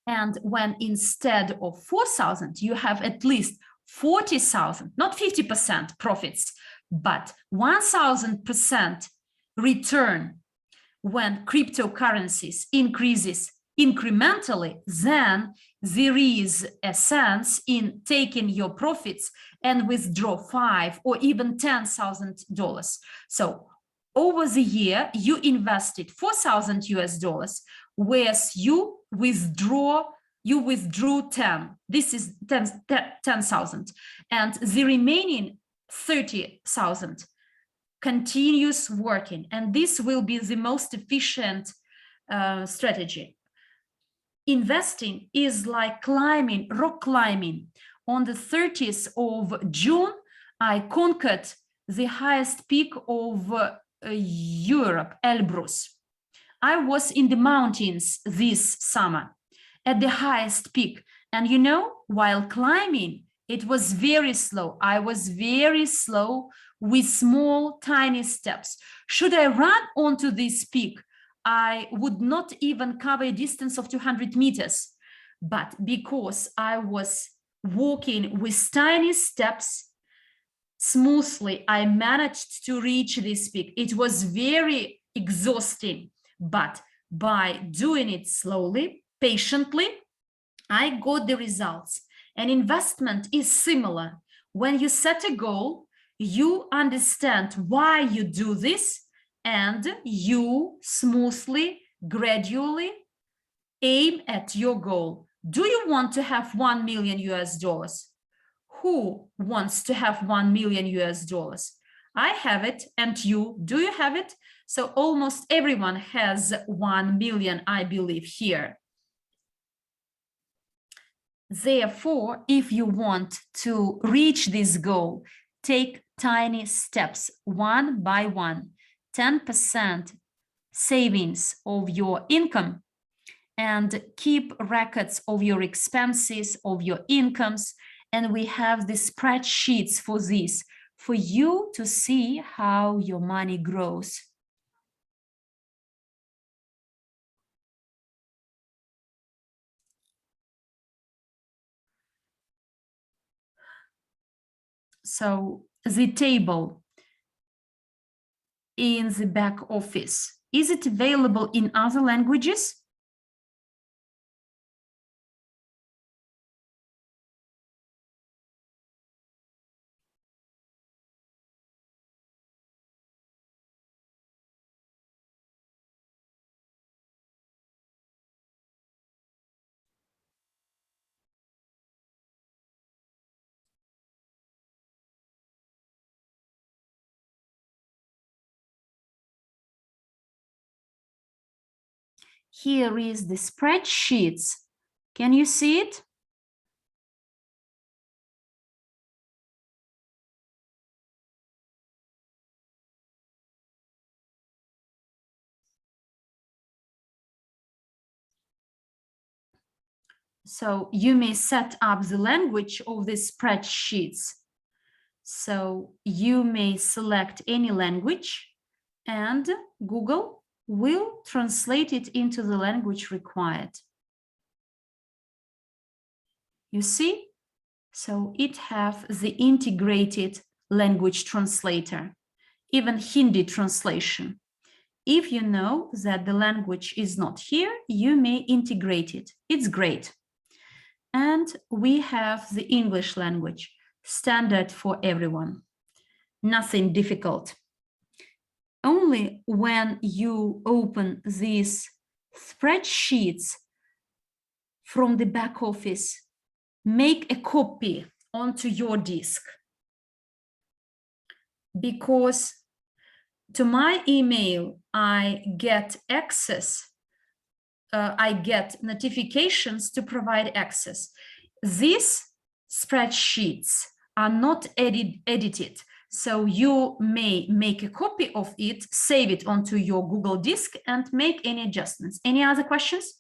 And when instead of 4,000, you have at least 40,000, not 50% profits, but 1,000% return when cryptocurrencies increases incrementally, then there is a sense in taking your profits and withdraw $5,000 or even $10,000. So over the year, you invested $4,000, whereas you withdrew 10. This is 10,000, and the remaining 30,000 continues working, and this will be the most efficient strategy. Investing is like climbing, rock climbing. On the 30th of June, I conquered the highest peak of Europe, Elbrus. I was in the mountains this summer at the highest peak. And you know, while climbing, it was very slow. I was very slow with small, tiny steps. Should I run onto this peak, I would not even cover a distance of 200 meters. But because I was walking with tiny steps, smoothly, I managed to reach this peak. It was very exhausting, but by doing it slowly, patiently, I got the results. And investment is similar. When you set a goal, you understand why you do this, and you smoothly, gradually aim at your goal. Do you want to have $1 million? Who wants to have $1 million? I have it, and you, do you have it? So almost everyone has 1 million, I believe, here. Therefore, if you want to reach this goal, take tiny steps, one by one, 10% savings of your income, and keep records of your expenses, of your incomes, And we have the spreadsheets for this, for you to see how your money grows. So the table in the back office, is it available in other languages? Here is the spreadsheets. Can you see it? So you may set up the language of the spreadsheets. So you may select any language and Google will translate it into the language required. You see? So it have the integrated language translator, even Hindi translation. If you know that the language is not here, you may integrate it. It's great. And we have the English language, standard for everyone. Nothing difficult. Only when you open these spreadsheets from the back office, make a copy onto your disk. Because to my email, I get access, I get notifications to provide access. These spreadsheets are not edited. So you may make a copy of it, save it onto your Google disk and make any adjustments. Any other questions?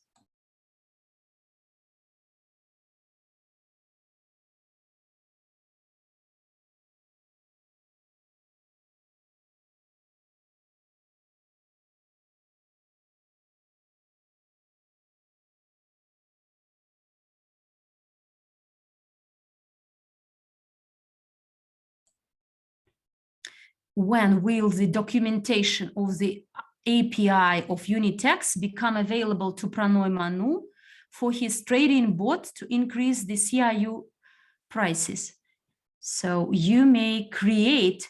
When will the documentation of the API of Unitex become available to Pranoy Manu for his trading bot to increase the CRU prices? So you may create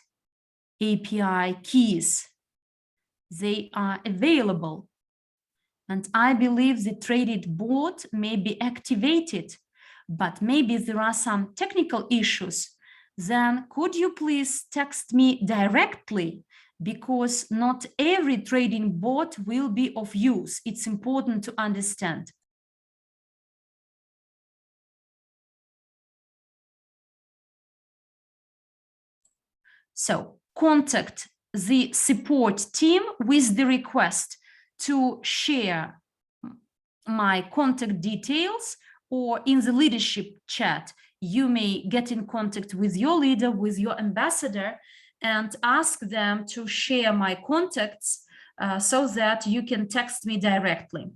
API keys. They are available. And I believe the traded bot may be activated, but maybe there are some technical issues. Then could you please text me directly? Because not every trading bot will be of use. It's important to understand. So contact the support team with the request to share my contact details, or in the leadership chat, you may get in contact with your leader, with your ambassador, and ask them to share my contacts so that you can text me directly.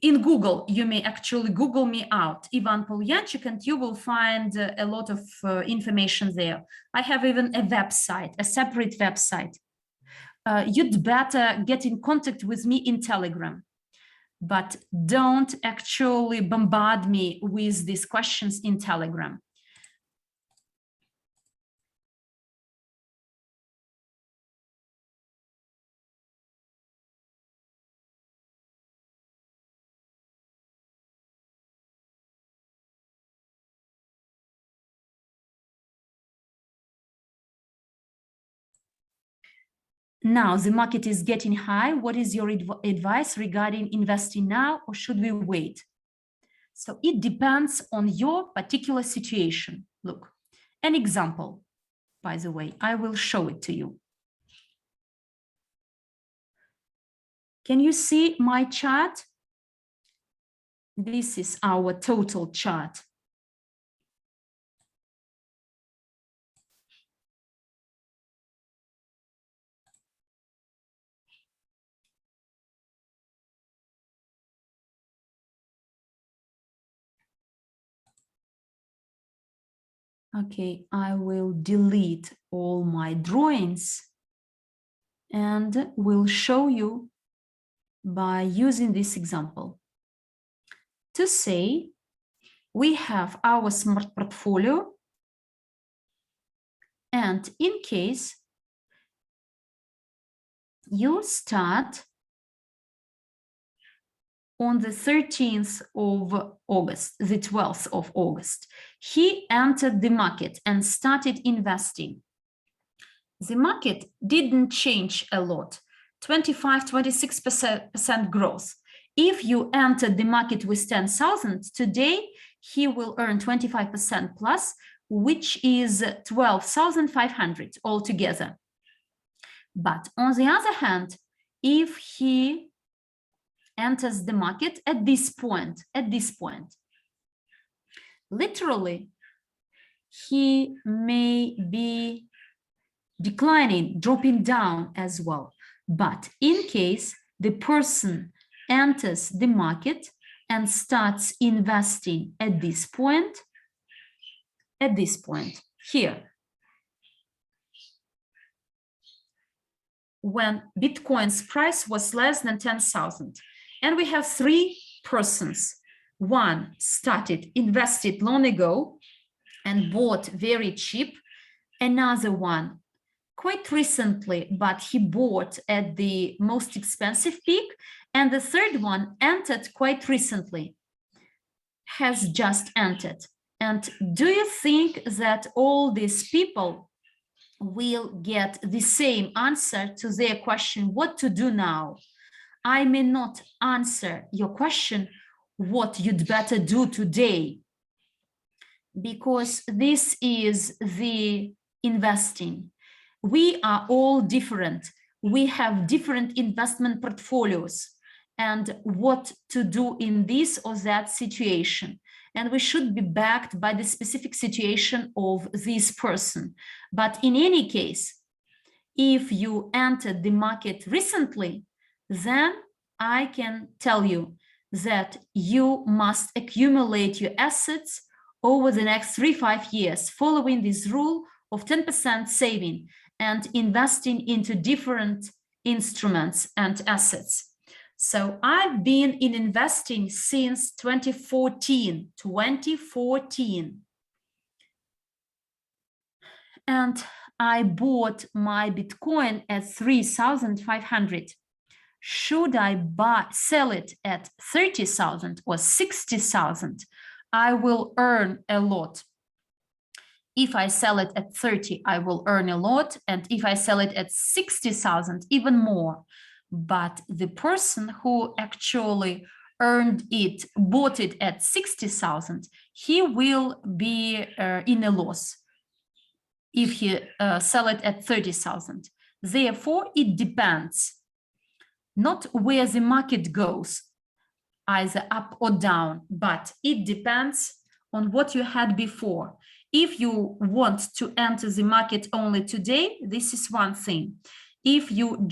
In Google, you may actually Google me out, Ivan Poluyanchik, and you will find a lot of information there. I have even a website, a separate website. You'd better get in contact with me in Telegram, but don't actually bombard me with these questions in Telegram. Now the market is getting high. What is your advice regarding investing now, or should we wait? So it depends on your particular situation. Look, an example, by the way, I will show it to you. Can you see my chart? This is our total chart. Okay, I will delete all my drawings and will show you by using this example. To say, we have our smart portfolio, and in case you start on the 13th of August, the 12th of August, he entered the market and started investing. The market didn't change a lot, 25–26% growth. If you entered the market with 10,000, today he will earn 25% plus, which is 12,500 altogether. But on the other hand, if he enters the market at this point, literally, he may be declining, dropping down as well. But in case the person enters the market and starts investing at this point here, when Bitcoin's price was less than 10,000, and we have three persons. One invested long ago and bought very cheap. Another one quite recently, but he bought at the most expensive peak. And the third one entered quite recently, has just entered. And do you think that all these people will get the same answer to their question, what to do now? I may not answer your question, what you'd better do today, because this is the investing. We are all different. We have different investment portfolios and what to do in this or that situation. And we should be backed by the specific situation of this person. But in any case, if you entered the market recently, then I can tell you that you must accumulate your assets over the next 3–5 years, following this rule of 10% saving and investing into different instruments and assets. So I've been in investing since 2014. And I bought my Bitcoin at 3,500. Should I sell it at 30,000 or 60,000? I will earn a lot. If I sell it at 30, I will earn a lot. And if I sell it at 60,000, even more. But the person who actually bought it at 60,000, he will be in a loss if he sell it at 30,000. Therefore, it depends not where the market goes, either up or down, but it depends on what you had before. If you want to enter the market only today, this is one thing. If you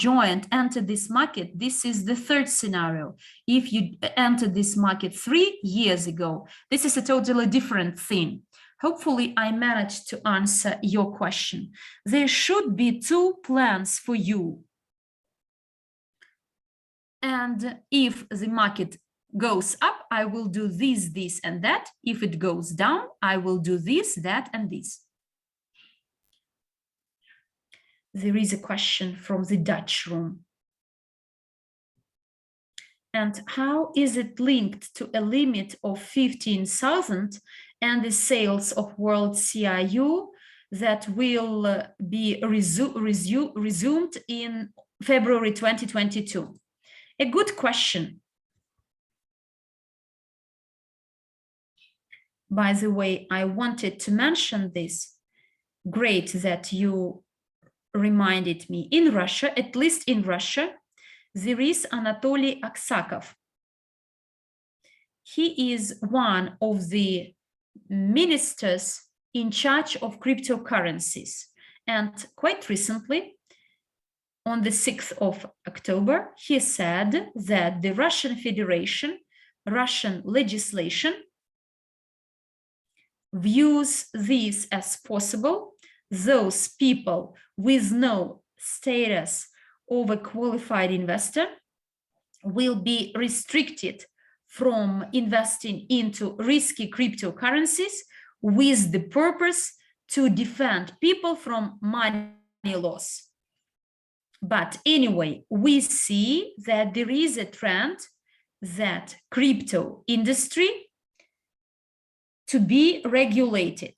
enter this market, this is the third scenario. If you entered this market 3 years ago, this is a totally different thing. Hopefully, I managed to answer your question. There should be 2 plans for you. And if the market goes up, I will do this, this, and that. If it goes down, I will do this, that, and this. There is a question from the Dutch room. And how is it linked to a limit of 15,000 and the sales of WCRU that will be resumed in February 2022? A good question. By the way, I wanted to mention this. Great that you reminded me. In Russia, at least in Russia, there is Anatoly Aksakov. He is one of the ministers in charge of cryptocurrencies. And quite recently, on the 6th of October, he said that the Russian Federation, Russian legislation views this as possible, those people with no status of a qualified investor will be restricted from investing into risky cryptocurrencies with the purpose to defend people from money loss. But anyway, we see that there is a trend that crypto industry to be regulated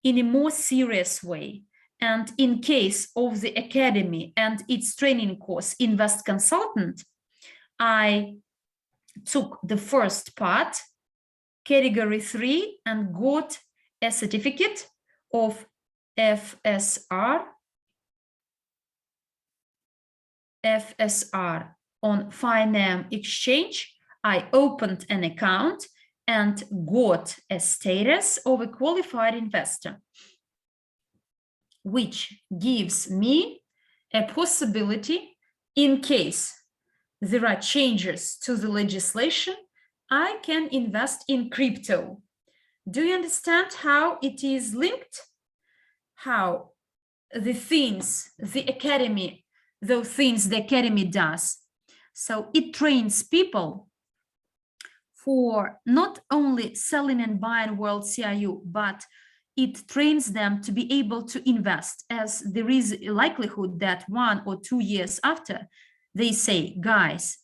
in a more serious way. And in case of the academy and its training course, Invest Consultant, I took the first part, category 3, and got a certificate of FSR on Finam Exchange. I opened an account and got a status of a qualified investor, which gives me a possibility, in case there are changes to the legislation, I can invest in crypto. Do you understand how it is linked? How the things the academy, those things the academy does. So it trains people for not only selling and buying WCRU, but it trains them to be able to invest, as there is a likelihood that 1 or 2 years after, they say, guys,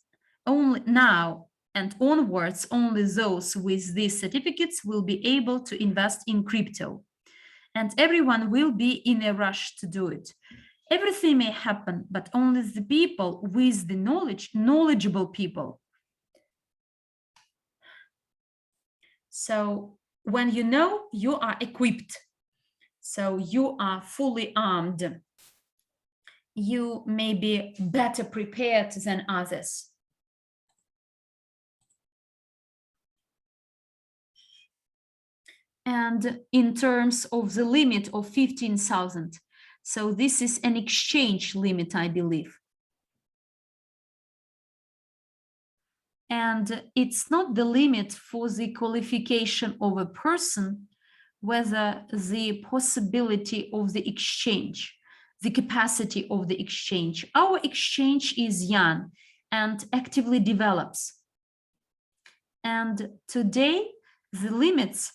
only now and onwards, only those with these certificates will be able to invest in crypto. And everyone will be in a rush to do it. Everything may happen, but only the people with the knowledge, knowledgeable people. So when you know, you are equipped. So you are fully armed. You may be better prepared than others. And in terms of the limit of 15,000, so this is an exchange limit, I believe. And it's not the limit for the qualification of a person, whether the possibility of the exchange, the capacity of the exchange. Our exchange is young and actively develops. And today, the limits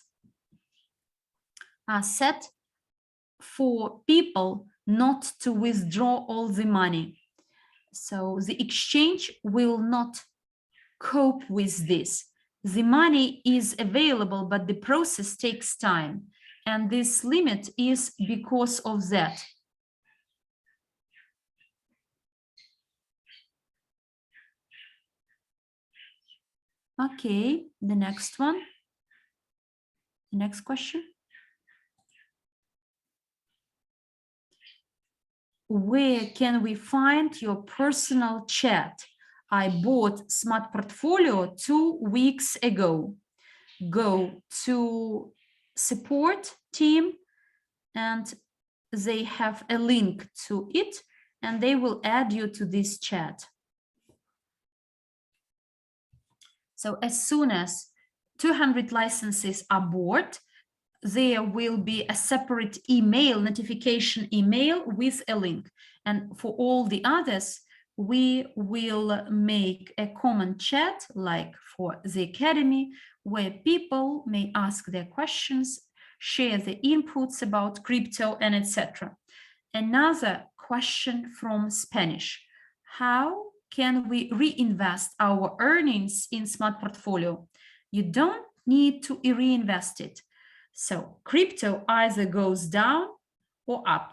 are set for people not to withdraw all the money. So the exchange will not cope with this. The money is available, but the process takes time. And this limit is because of that. Okay, the next one. The next question. Where can we find your personal chat? I bought Smart Portfolio 2 weeks ago. Go to support team and they have a link to it and they will add you to this chat. So as soon as 200 licenses are bought, there will be a separate email, notification email with a link. And for all the others, we will make a common chat like for the academy, where people may ask their questions, share the inputs about crypto and etc. Another question from Spanish. How can we reinvest our earnings in Smart Portfolio? You don't need to reinvest it. So crypto either goes down or up.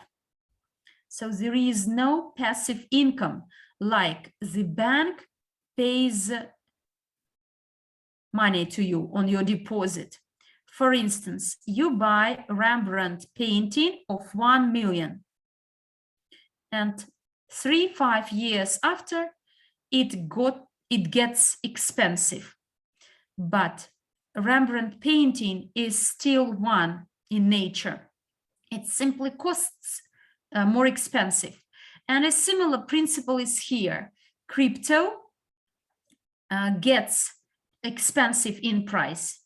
So there is no passive income, like the bank pays money to you on your deposit. For instance, you buy a Rembrandt painting of 1 million. And 3-5 years after, it gets expensive. But Rembrandt painting is still one in nature. It simply costs more expensive. And a similar principle is here. Crypto gets expensive in price.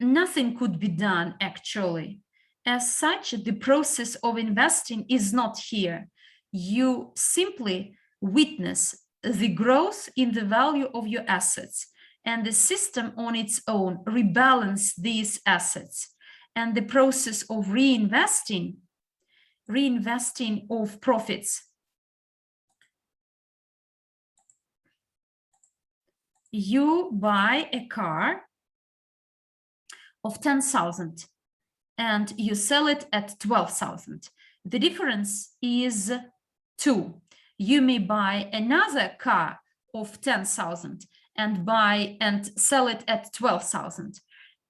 nothing could be done actually. As such, the process of investing is not here. You simply witness the growth in the value of your assets, and the system on its own rebalance these assets. And the process of reinvesting of profits. You buy a car of 10,000 and you sell it at 12,000. The difference is 2. You may buy another car of 10,000 and sell it at 12,000.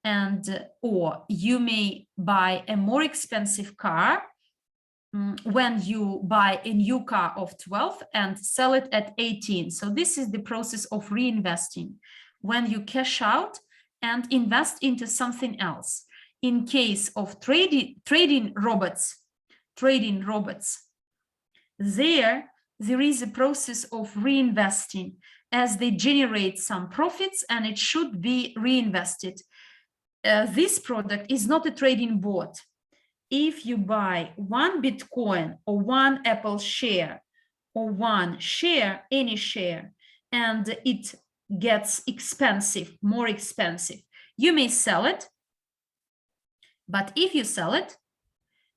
And or you may buy a more expensive car when you buy a new car of 12 and sell it at 18. So this is the process of reinvesting, when you cash out and invest into something else. In case of trading robots, there is a process of reinvesting, as they generate some profits and it should be reinvested. This product is not a trading bot. If you buy 1 Bitcoin or 1 Apple share or 1 share, any share, and it gets expensive, more expensive, you may sell it. But if you sell it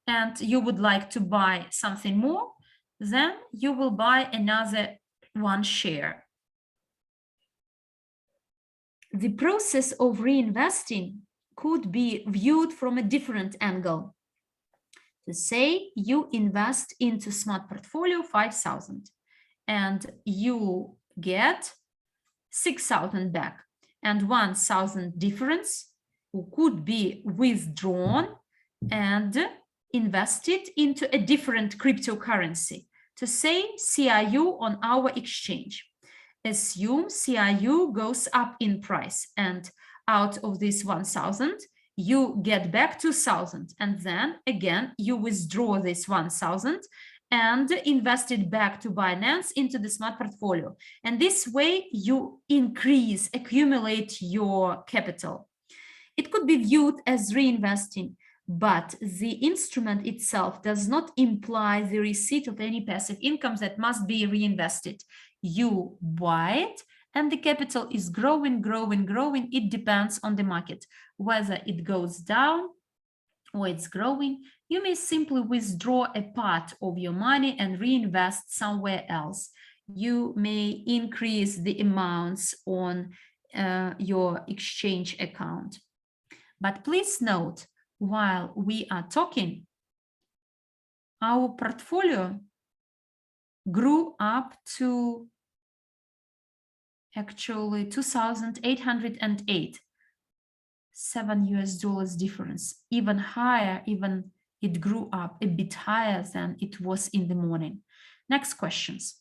and you would like to buy something more, then you will buy another 1 share. The process of reinvesting could be viewed from a different angle. To say you invest into smart portfolio 5,000 and you get 6,000 back, and 1,000 difference could be withdrawn and invested into a different cryptocurrency. To say CRU on our exchange. Assume CRU goes up in price, and out of this 1,000, you get back 2,000, and then again you withdraw this 1,000 and invest it back to Binance into the smart portfolio. And this way you accumulate your capital. It could be viewed as reinvesting, but the instrument itself does not imply the receipt of any passive income that must be reinvested. You buy it and the capital is growing. It depends on the market, whether it goes down or it's growing. You may simply withdraw a part of your money and reinvest somewhere else. You may increase the amounts on your exchange account. But please note, while we are talking, our portfolio grew up to actually 2,808, $7 difference, even higher, even it grew up a bit higher than it was in the morning. Next questions.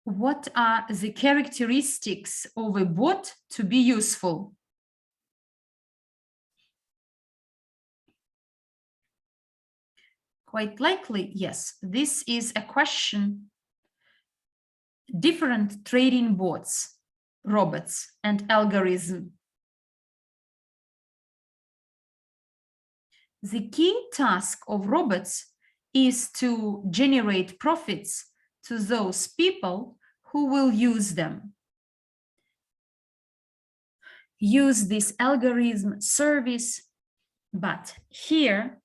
What are the characteristics of a bot to be useful? Quite likely, yes. This is a question. Different trading bots, robots, and algorithm. The key task of robots is to generate profits to those people who will use them. Use this algorithm service, but here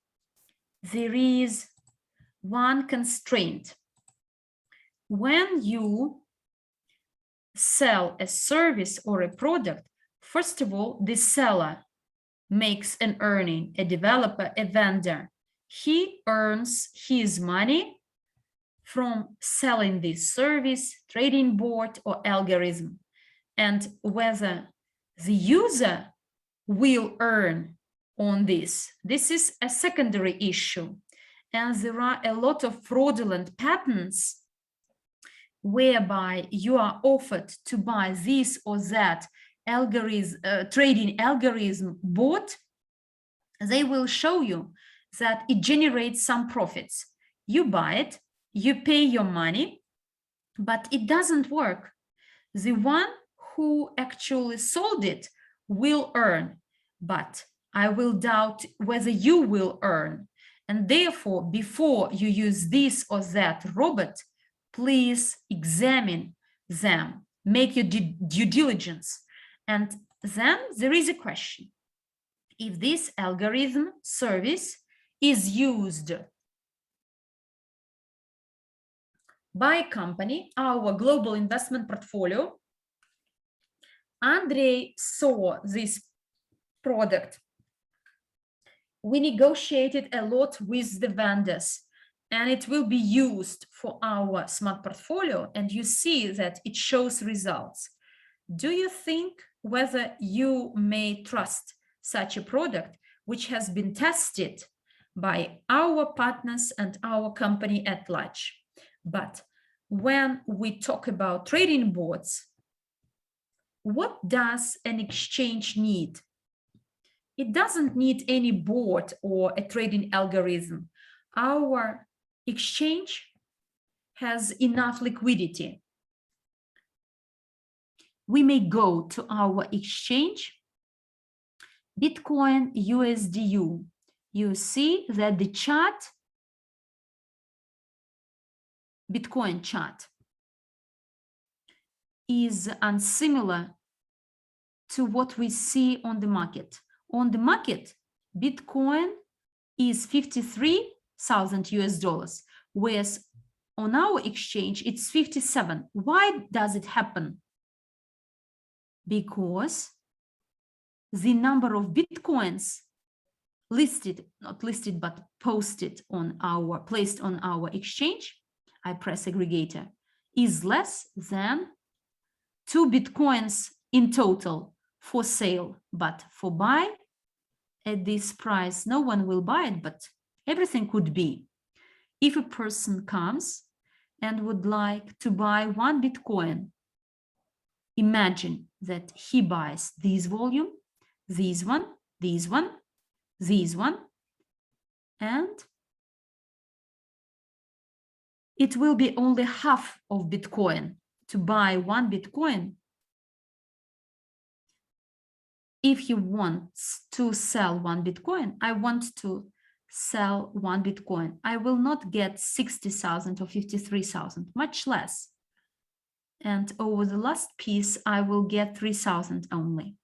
there is one constraint. When you sell a service or a product, first of all, the seller makes an earning, a developer, a vendor. He earns his money from selling this service, trading bot, or algorithm. And whether the user will earn on this is a secondary issue. And there are a lot of fraudulent patterns whereby you are offered to buy this or that trading algorithm bot, they will show you that it generates some profits. You buy it, you pay your money, but it doesn't work. The one who actually sold it will earn, but I will doubt whether you will earn. And therefore, before you use this or that robot, please examine them, make your due diligence. And then there is a question. If this algorithm service is used by a company, our global investment portfolio, Andrei saw this product. We negotiated a lot with the vendors, and it will be used for our smart portfolio, and you see that it shows results. Do you think whether you may trust such a product which has been tested by our partners and our company at large? But when we talk about trading bots, what does an exchange need? It doesn't need any bot or a trading algorithm. Our exchange has enough liquidity. We may go to our exchange, Bitcoin USDU. You see that the chart, Bitcoin chart, is unsimilar to what we see on the market. On the market, Bitcoin is 53,000 US dollars, whereas on our exchange, it's 57. Why does it happen? Because the number of Bitcoins listed, not listed, but posted on our, placed on our exchange, I press aggregator, is less than 2 Bitcoins in total for sale, but for buy at this price, no one will buy it, but everything could be. If a person comes and would like to buy 1 Bitcoin, imagine that he buys this volume, this one, this one, this one, and it will be only half of Bitcoin to buy 1 Bitcoin. If he wants to sell 1 Bitcoin, I want to sell 1 Bitcoin. I will not get 60,000 or 53,000, much less. And over the last piece, I will get 3,000 only.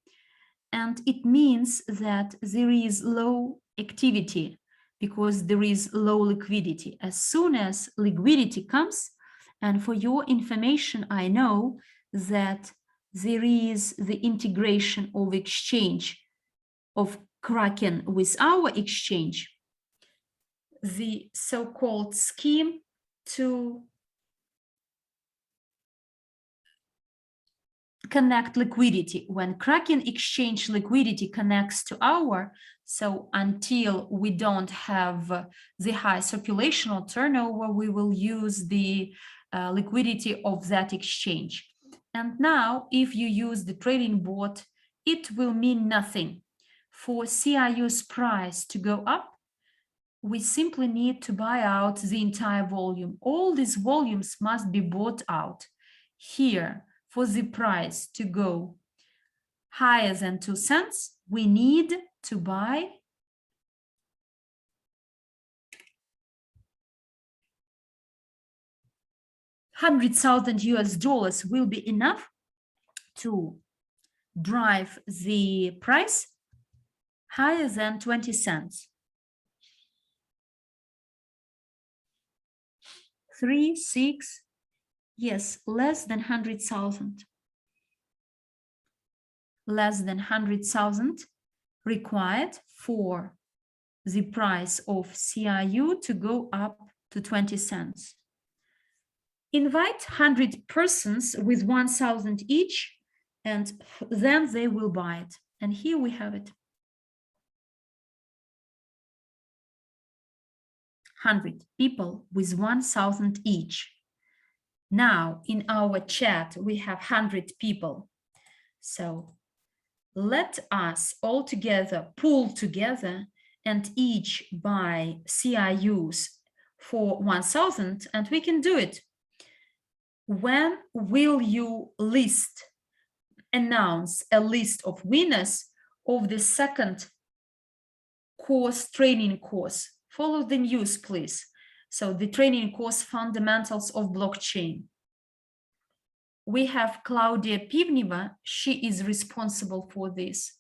And it means that there is low activity because there is low liquidity. As soon as liquidity comes, and for your information, I know that there is the integration of exchange of Kraken with our exchange, the so-called scheme to connect liquidity. When Kraken exchange liquidity connects to our, so until we don't have the high circulation or turnover, we will use the liquidity of that exchange. And now, if you use the trading bot, it will mean nothing. For CRU's price to go up, we simply need to buy out the entire volume. All these volumes must be bought out. Here, for the price to go higher than 2 cents, we need to buy 100,000 US dollars will be enough to drive the price higher than 20 cents. 3, 6, yes, less than 100,000. Less than 100,000 required for the price of CRU to go up to 20 cents. Invite 100 persons with 1,000 each, and then they will buy it. And here we have it. 100 people with 1,000 each. Now in our chat, we have 100 people. So let us all together pool together and each buy CRUs for 1,000, and we can do it. When will you announce a list of winners of the second training course? Follow the news, please. So the training course, Fundamentals of Blockchain. We have Claudia Pivneva. She is responsible for this.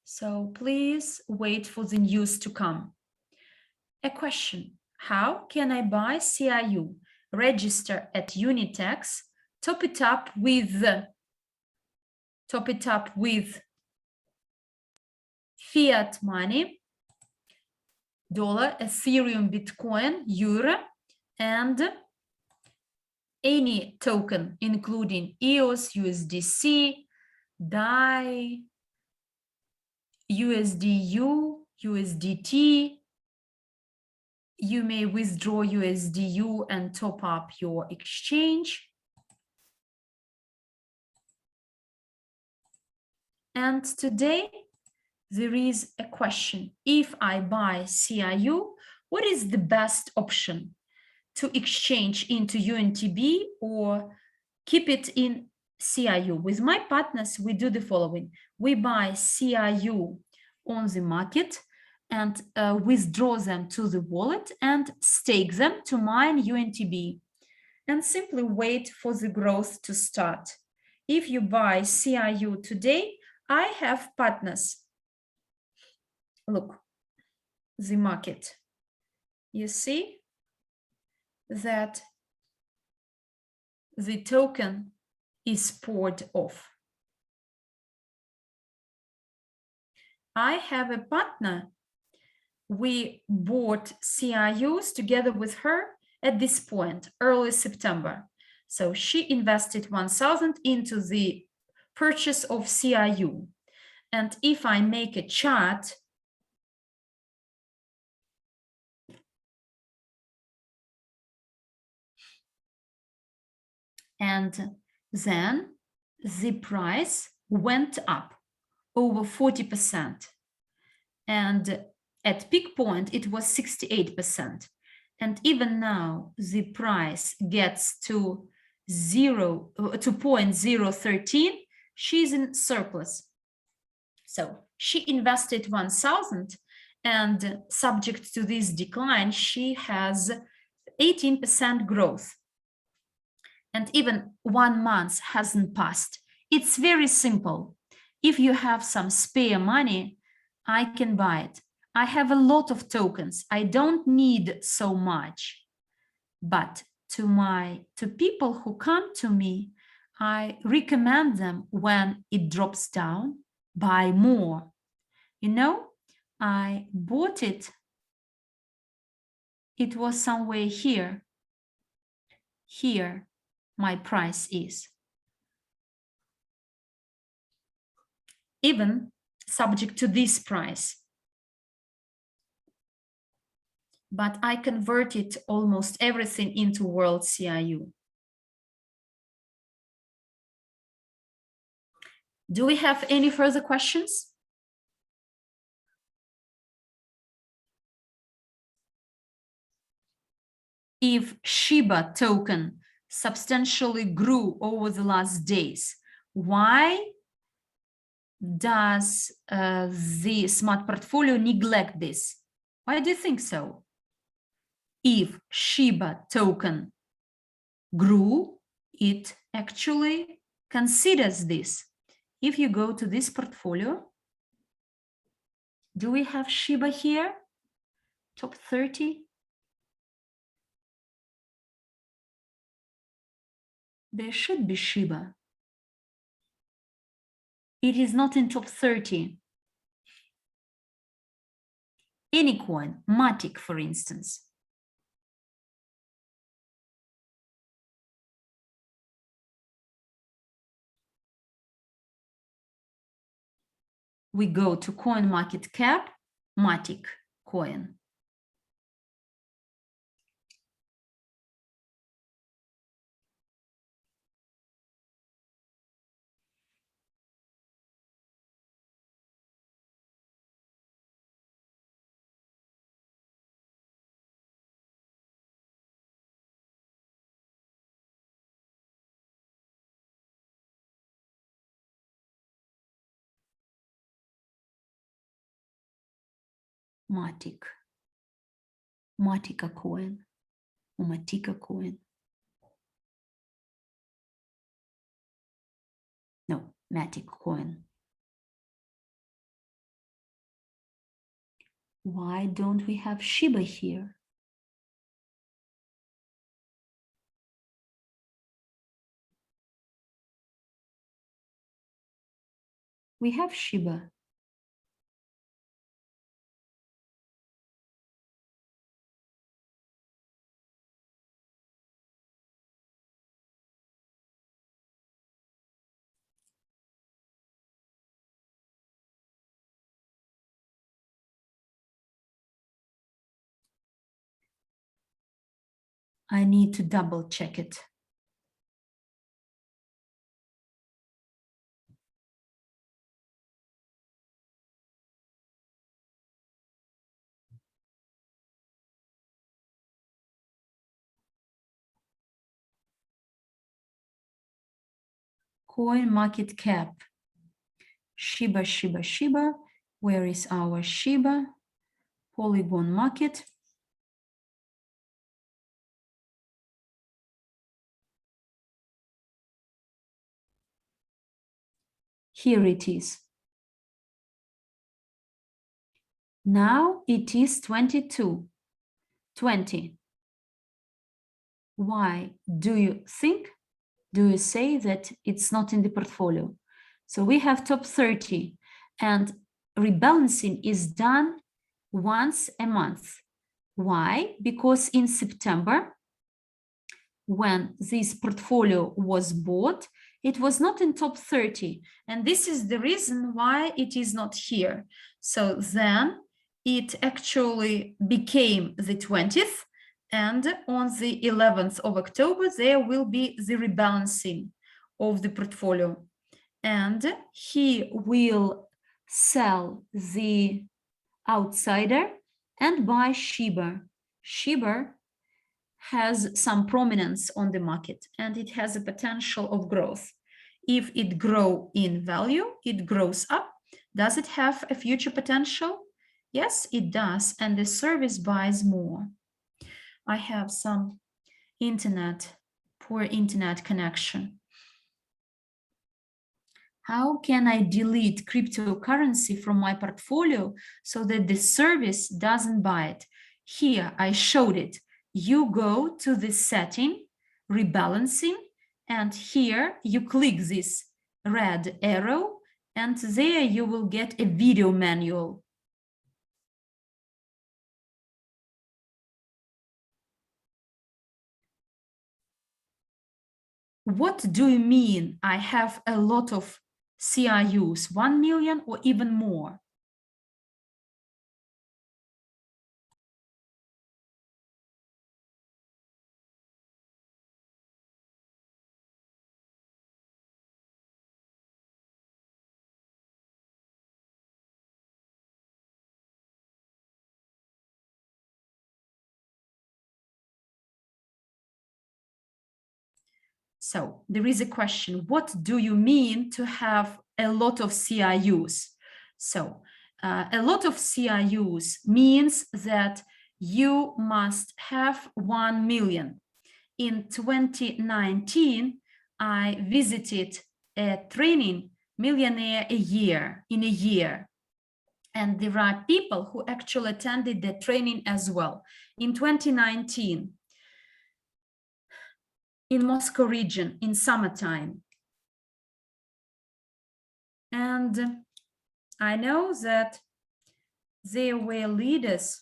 So please wait for the news to come. A question: how can I buy CRU? Register at Unitex, top it up with fiat money, dollar, Ethereum, Bitcoin, Euro, and any token, including EOS, USDC, DAI, USDU, USDT. You may withdraw USDU and top up your exchange. And today there is a question: if I buy CRU, what is the best option? To exchange into UNTB or keep it in CRU? With my partners, we do the following: we buy CRU on the market and withdraw them to the wallet and stake them to mine UNTB and simply wait for the growth to start. If you buy CRU today, I have partners. Look, the market. You see that the token is poured off. I have a partner. We bought CRUs together with her at this point, early September. So she invested 1,000 into the purchase of CRU. And if I make a chart, and then the price went up over 40%. And at peak point, it was 68%. And even now, the price gets to 0.013, she's in surplus. So she invested 1,000, and subject to this decline, she has 18% growth. And even 1 month hasn't passed. It's very simple. If you have some spare money, I can buy it. I have a lot of tokens. I don't need so much. But to people who come to me, I recommend them when it drops down, buy more. You know, I bought it. It was somewhere here. Here, my price is. Even subject to this price. But I converted almost everything into World CRU. Do we have any further questions? If Shiba token substantially grew over the last days, why does the smart portfolio neglect this? Why do you think so? If Shiba token grew, it actually considers this. If you go to this portfolio, do we have Shiba here? Top 30? There should be Shiba. It is not in top 30. Any coin, Matic, for instance. We go to coin market cap, Matic coin. Matica coin, or Matica coin. No, Matic coin. Why don't we have Shiba here? We have Shiba. I need to double check it. Coin market cap. Shiba, Shiba, Shiba. Where is our Shiba? Polygon market. Here it is. Now it is 22, 20. Why do you think? Do you say that it's not in the portfolio? So we have top 30 and rebalancing is done once a month. Why? Because in September, when this portfolio was bought, it was not in top 30. And this is the reason why it is not here. So then it actually became the 20th. And on the 11th of October, there will be the rebalancing of the portfolio. And he will sell the outsider and buy Shiba. Shiba has some prominence on the market and it has a potential of growth. If it grows in value, it grows up. Does it have a future potential? Yes, it does. And the service buys more. I have some poor internet connection. How can I delete cryptocurrency from my portfolio so that the service doesn't buy it? Here, I showed it. You go to the setting, rebalancing, and here you click this red arrow, and there you will get a video manual. What do you mean I have a lot of CRUs, 1 million or even more? So there is a question, what do you mean to have a lot of CRUs? So a lot of CRUs means that you must have 1 million. In 2019, I visited a training, Millionaire in a year. And there are people who actually attended the training as well. In 2019, in Moscow region, in summertime. And I know that there were leaders.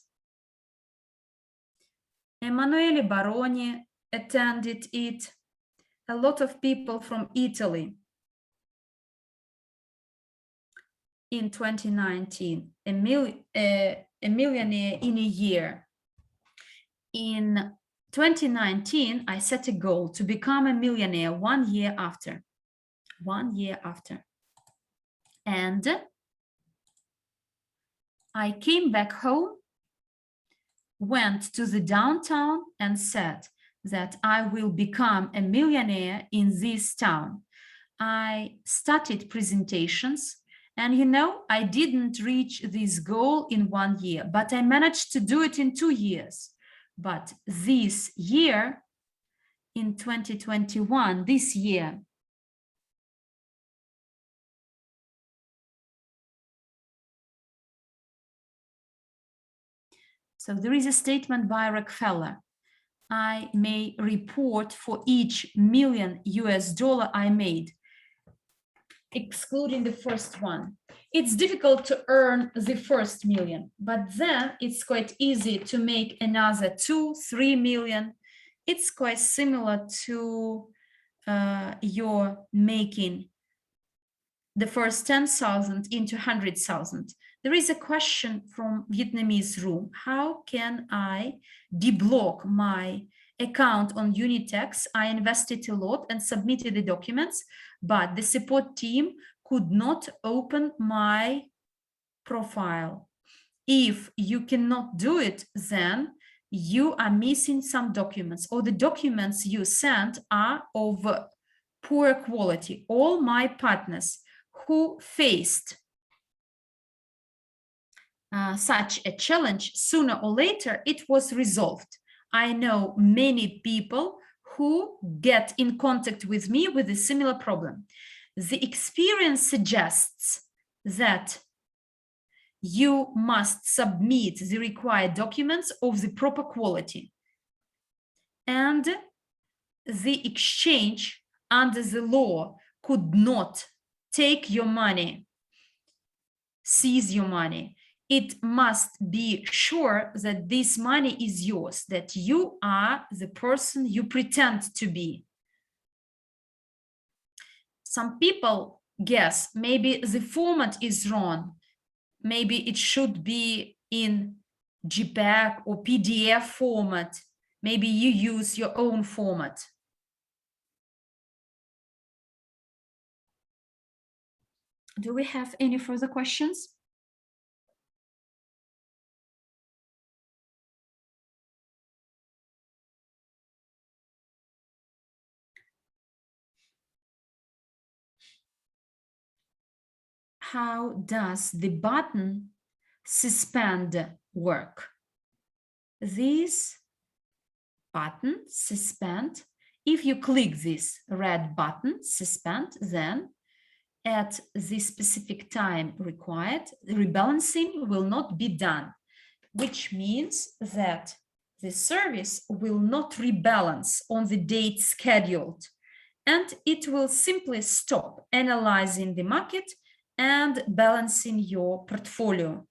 Emanuele Baroni attended it. A lot of people from Italy. In 2019, a millionaire in a year. In 2019, I set a goal to become a millionaire 1 year after. 1 year after. And I came back home, went to the downtown and said that I will become a millionaire in this town. I started presentations And you know, I didn't reach this goal in 1 year, but I managed to do it in 2 years. But this year, in 2021, this year, so there is a statement by Rockefeller. I may report for each million US dollar I made, excluding the first one. It's difficult to earn the first million, but then it's quite easy to make another 2-3 million. It's quite similar to your making the first 10,000 into 100,000. There is a question from Vietnamese room. How can I deblock my account on Unitex? I invested a lot and submitted the documents, but the support team could not open my profile. If you cannot do it, then you are missing some documents, or the documents you sent are of poor quality. All my partners who faced such a challenge, sooner or later, it was resolved. I know many people who get in contact with me with a similar problem. The experience suggests that you must submit the required documents of the proper quality. And the exchange under the law could not take your money, seize your money. It must be sure that this money is yours, that you are the person you pretend to be. Some people guess maybe the format is wrong. Maybe it should be in JPEG or PDF format. Maybe you use your own format. Do we have any further questions? How does the button suspend work? This button, suspend, if you click this red button, suspend, then at the specific time required, the rebalancing will not be done, which means that the service will not rebalance on the date scheduled, and it will simply stop analyzing the market and balancing your portfolio.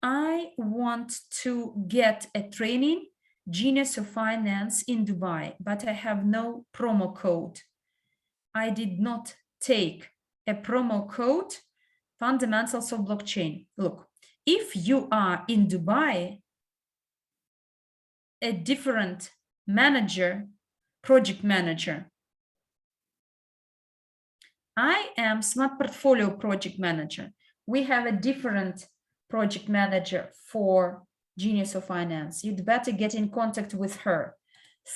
I want to get a training, Genius of Finance in Dubai, but I have no promo code. I did not take a promo code, Fundamentals of Blockchain. Look, if you are in Dubai, a different manager, project manager. I am Smart Portfolio Project Manager. We have a different project manager for Genius of Finance. You'd better get in contact with her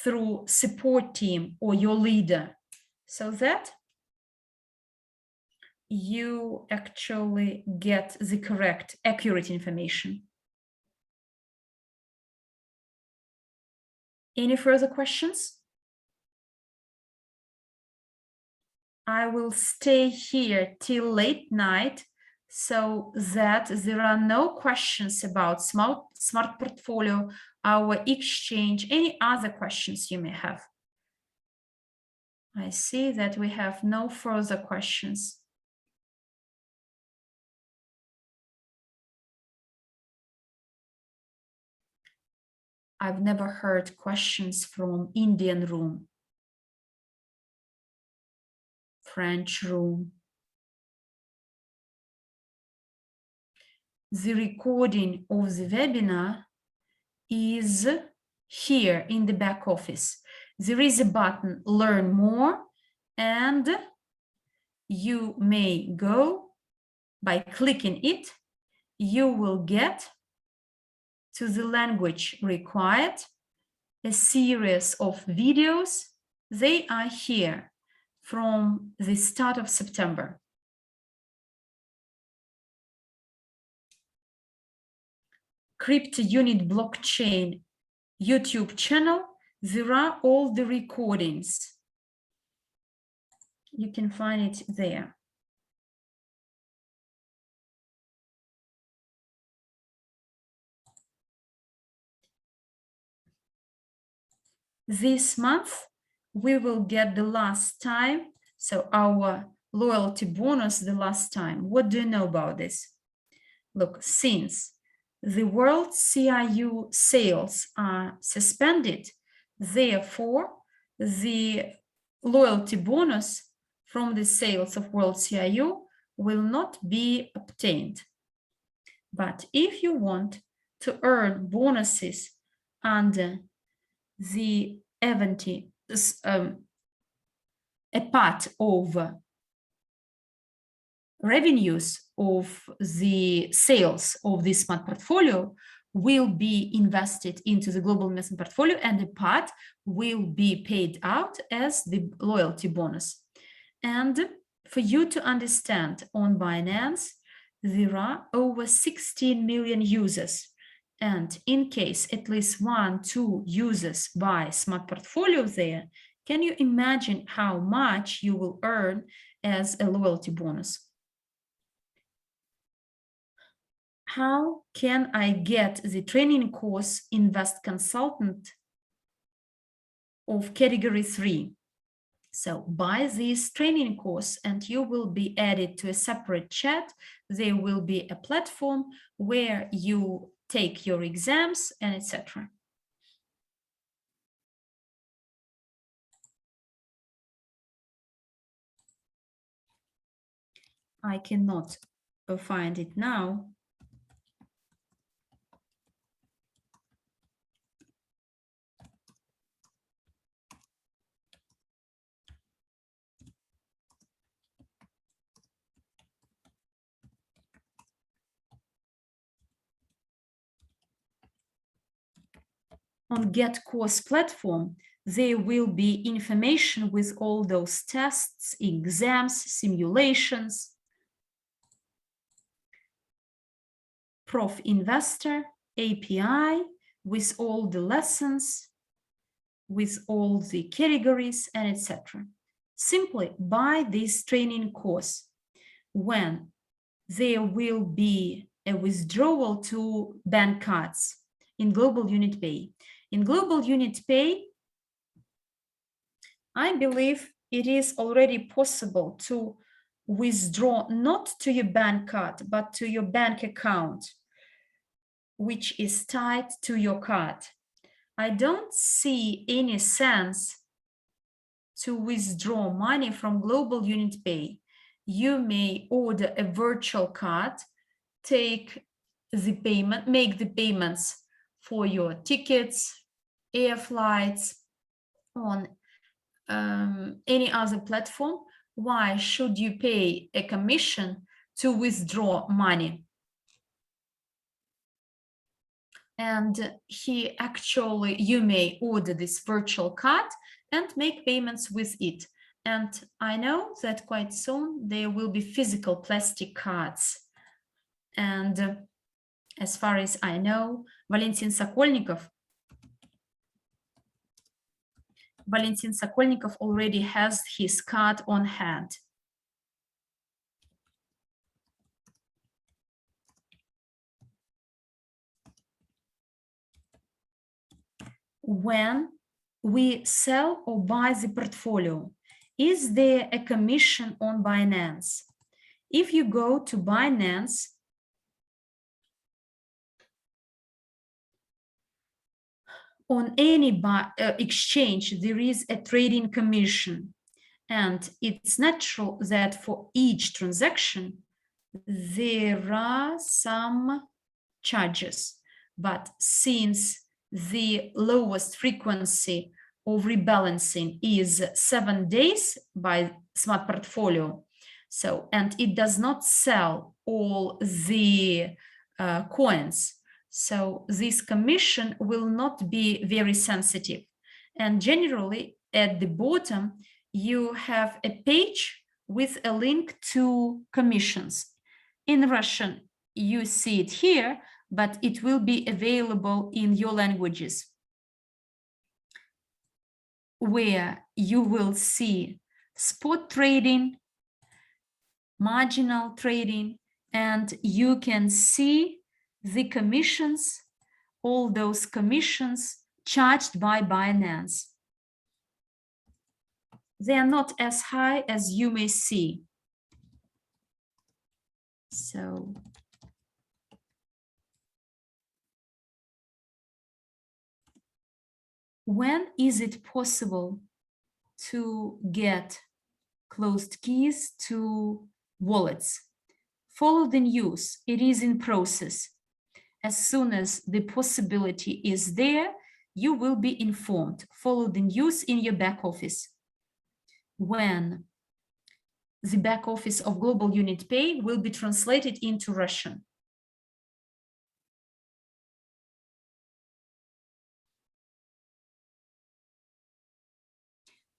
through support team or your leader, so that you actually get the correct, accurate information. Any further questions? I will stay here till late night so that there are no questions about smart portfolio, our exchange, any other questions you may have. I see that we have no further questions. I've never heard questions from Indian room, French room. The recording of the webinar is here in the back office. There is a button, Learn More, and you may go by clicking it. You will get to the language required, a series of videos. They are here from the start of September. Cryptounit blockchain YouTube channel, there are all the recordings. You can find it there. This month, we will get the last time, so our loyalty bonus the last time. What do you know about this? Look, since the WCRU sales are suspended, therefore, the loyalty bonus from the sales of WCRU will not be obtained. But if you want to earn bonuses under the event, a part of revenues of the sales of this smart portfolio will be invested into the global investment portfolio, and a part will be paid out as the loyalty bonus. And for you to understand, on Binance, there are over 16 million users. And in case at least 1-2 users buy smart portfolio there, can you imagine how much you will earn as a loyalty bonus? How can I get the training course Invest Consultant of category 3? So buy this training course and you will be added to a separate chat. There will be a platform where you take your exams and etc. I cannot find it now. On Get Course platform, there will be information with all those tests, exams, simulations, Prof Investor, API, with all the lessons, with all the categories, and etc. Simply buy this training course. When there will be a withdrawal to bank cards in Global Unit Pay. In Global Unit Pay, I believe it is already possible to withdraw not to your bank card, but to your bank account, which is tied to your card. I don't see any sense to withdraw money from Global Unit Pay. You may order a virtual card, take the payment, make the payments for your tickets, air flights, on any other platform. Why should you pay a commission to withdraw money? And you may order this virtual card and make payments with it. And I know that quite soon there will be physical plastic cards. And as far as I know, Valentin Sokolnikov already has his card on hand. When we sell or buy the portfolio, is there a commission on Binance? If you go to Binance, on any exchange, there is a trading commission. And it's natural that for each transaction, there are some charges. But since the lowest frequency of rebalancing is 7 days by Smart Portfolio, and it does not sell all the coins, so this commission will not be very sensitive. And generally, at the bottom, you have a page with a link to commissions. In Russian, you see it here, but it will be available in your languages, where you will see spot trading, marginal trading, and you can see the commissions, all those commissions charged by Binance. They are not as high as you may see. So when is it possible to get closed keys to wallets? Follow the news. It is in process. As soon as the possibility is there, you will be informed. Follow the news in your back office. When the back office of Global UNTB will be translated into Russian.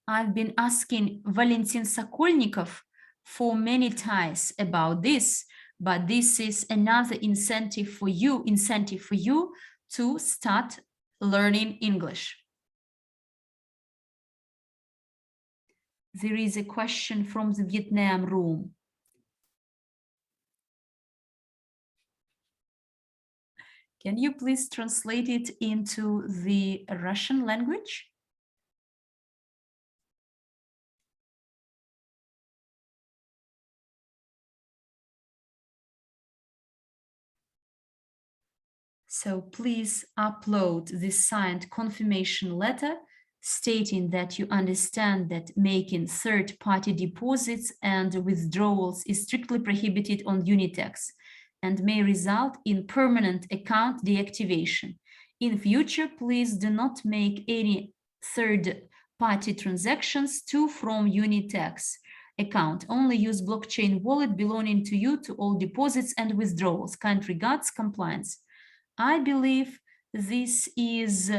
I've been asking Valentin Sokolnikov for many times about this, but this is another incentive for you to start learning English. There is a question from the Vietnam room. Can you please translate it into the Russian language? So please upload the signed confirmation letter stating that you understand that making third-party deposits and withdrawals is strictly prohibited on Unitex and may result in permanent account deactivation. In future, please do not make any third-party transactions to from Unitex account. Only use blockchain wallet belonging to you to all deposits and withdrawals. Kind regards, compliance. I believe this is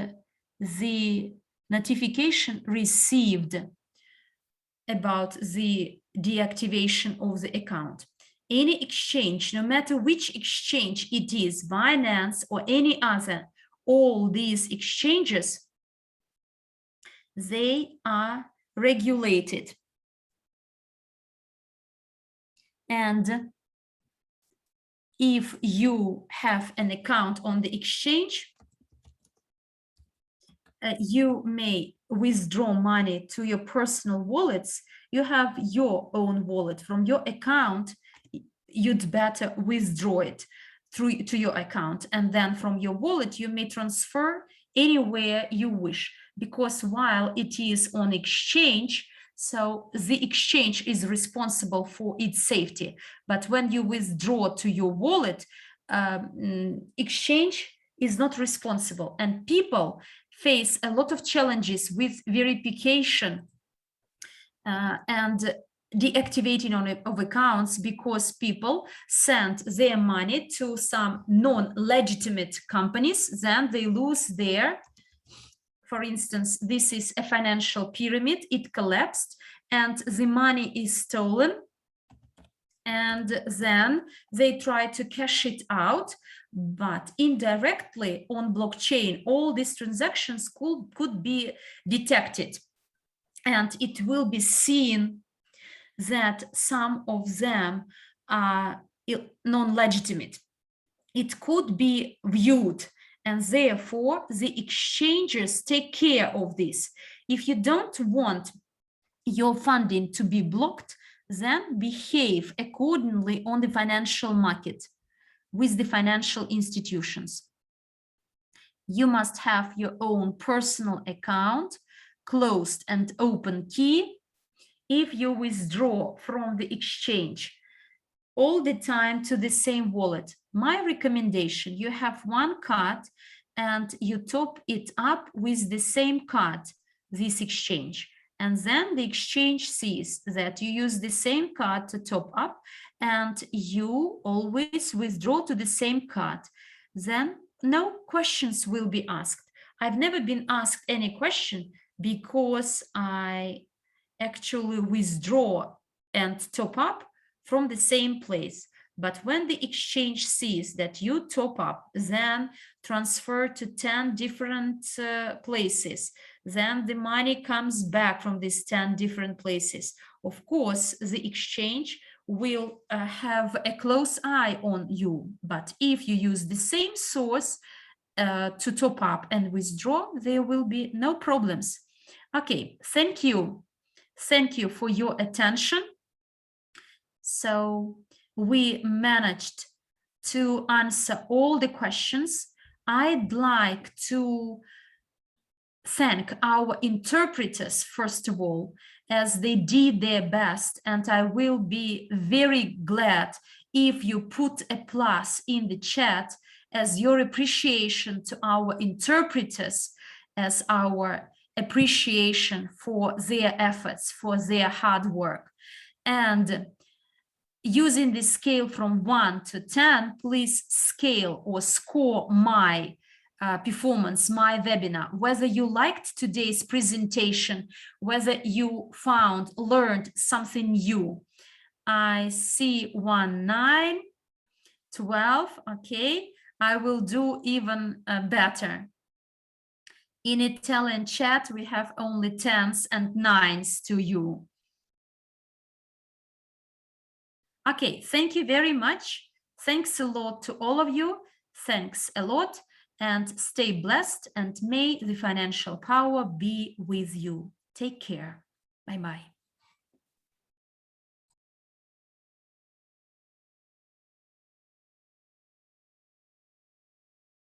the notification received about the deactivation of the account. Any exchange, no matter which exchange it is, Binance or any other, all these exchanges, they are regulated. And if you have an account on the exchange, you may withdraw money to your personal wallets. You have your own wallet from your account. You'd better withdraw it through to your account, and then from your wallet you may transfer anywhere you wish, because while it is on exchange, so the exchange is responsible for its safety. But when you withdraw to your wallet, exchange is not responsible, and people face a lot of challenges with verification and deactivating of accounts, because people send their money to some non-legitimate companies, then they lose their, for instance, this is a financial pyramid, it collapsed and the money is stolen, and then they try to cash it out, but indirectly on blockchain, all these transactions could be detected, and it will be seen that some of them are non-legitimate. It could be viewed, and therefore the exchanges take care of this. If you don't want your funding to be blocked, then behave accordingly on the financial market with the financial institutions. You must have your own personal account, closed and open key. If you withdraw from the exchange all the time to the same wallet, my recommendation, you have one card and you top it up with the same card, this exchange. And then the exchange sees that you use the same card to top up and you always withdraw to the same card. Then no questions will be asked. I've never been asked any question because I actually withdraw and top up from the same place. But when the exchange sees that you top up, then transfer to 10 different places, then the money comes back from these 10 different places. Of course, the exchange will have a close eye on you. But if you use the same source to top up and withdraw, there will be no problems. Okay, thank you. Thank you for your attention. So we managed to answer all the questions. I'd like to thank our interpreters, first of all, as they did their best, and I will be very glad if you put a plus in the chat as your appreciation to our interpreters, as our appreciation for their efforts, for their hard work. And using the scale from 1 to 10, please scale or score my performance, my webinar, whether you liked today's presentation, whether you learned something new. I see 1, 9, 12, okay. I will do even better. In Italian chat, we have only 10s and 9s to you. Okay, thank you very much. Thanks a lot to all of you. Thanks a lot, and stay blessed, and may the financial power be with you. Take care. Bye-bye.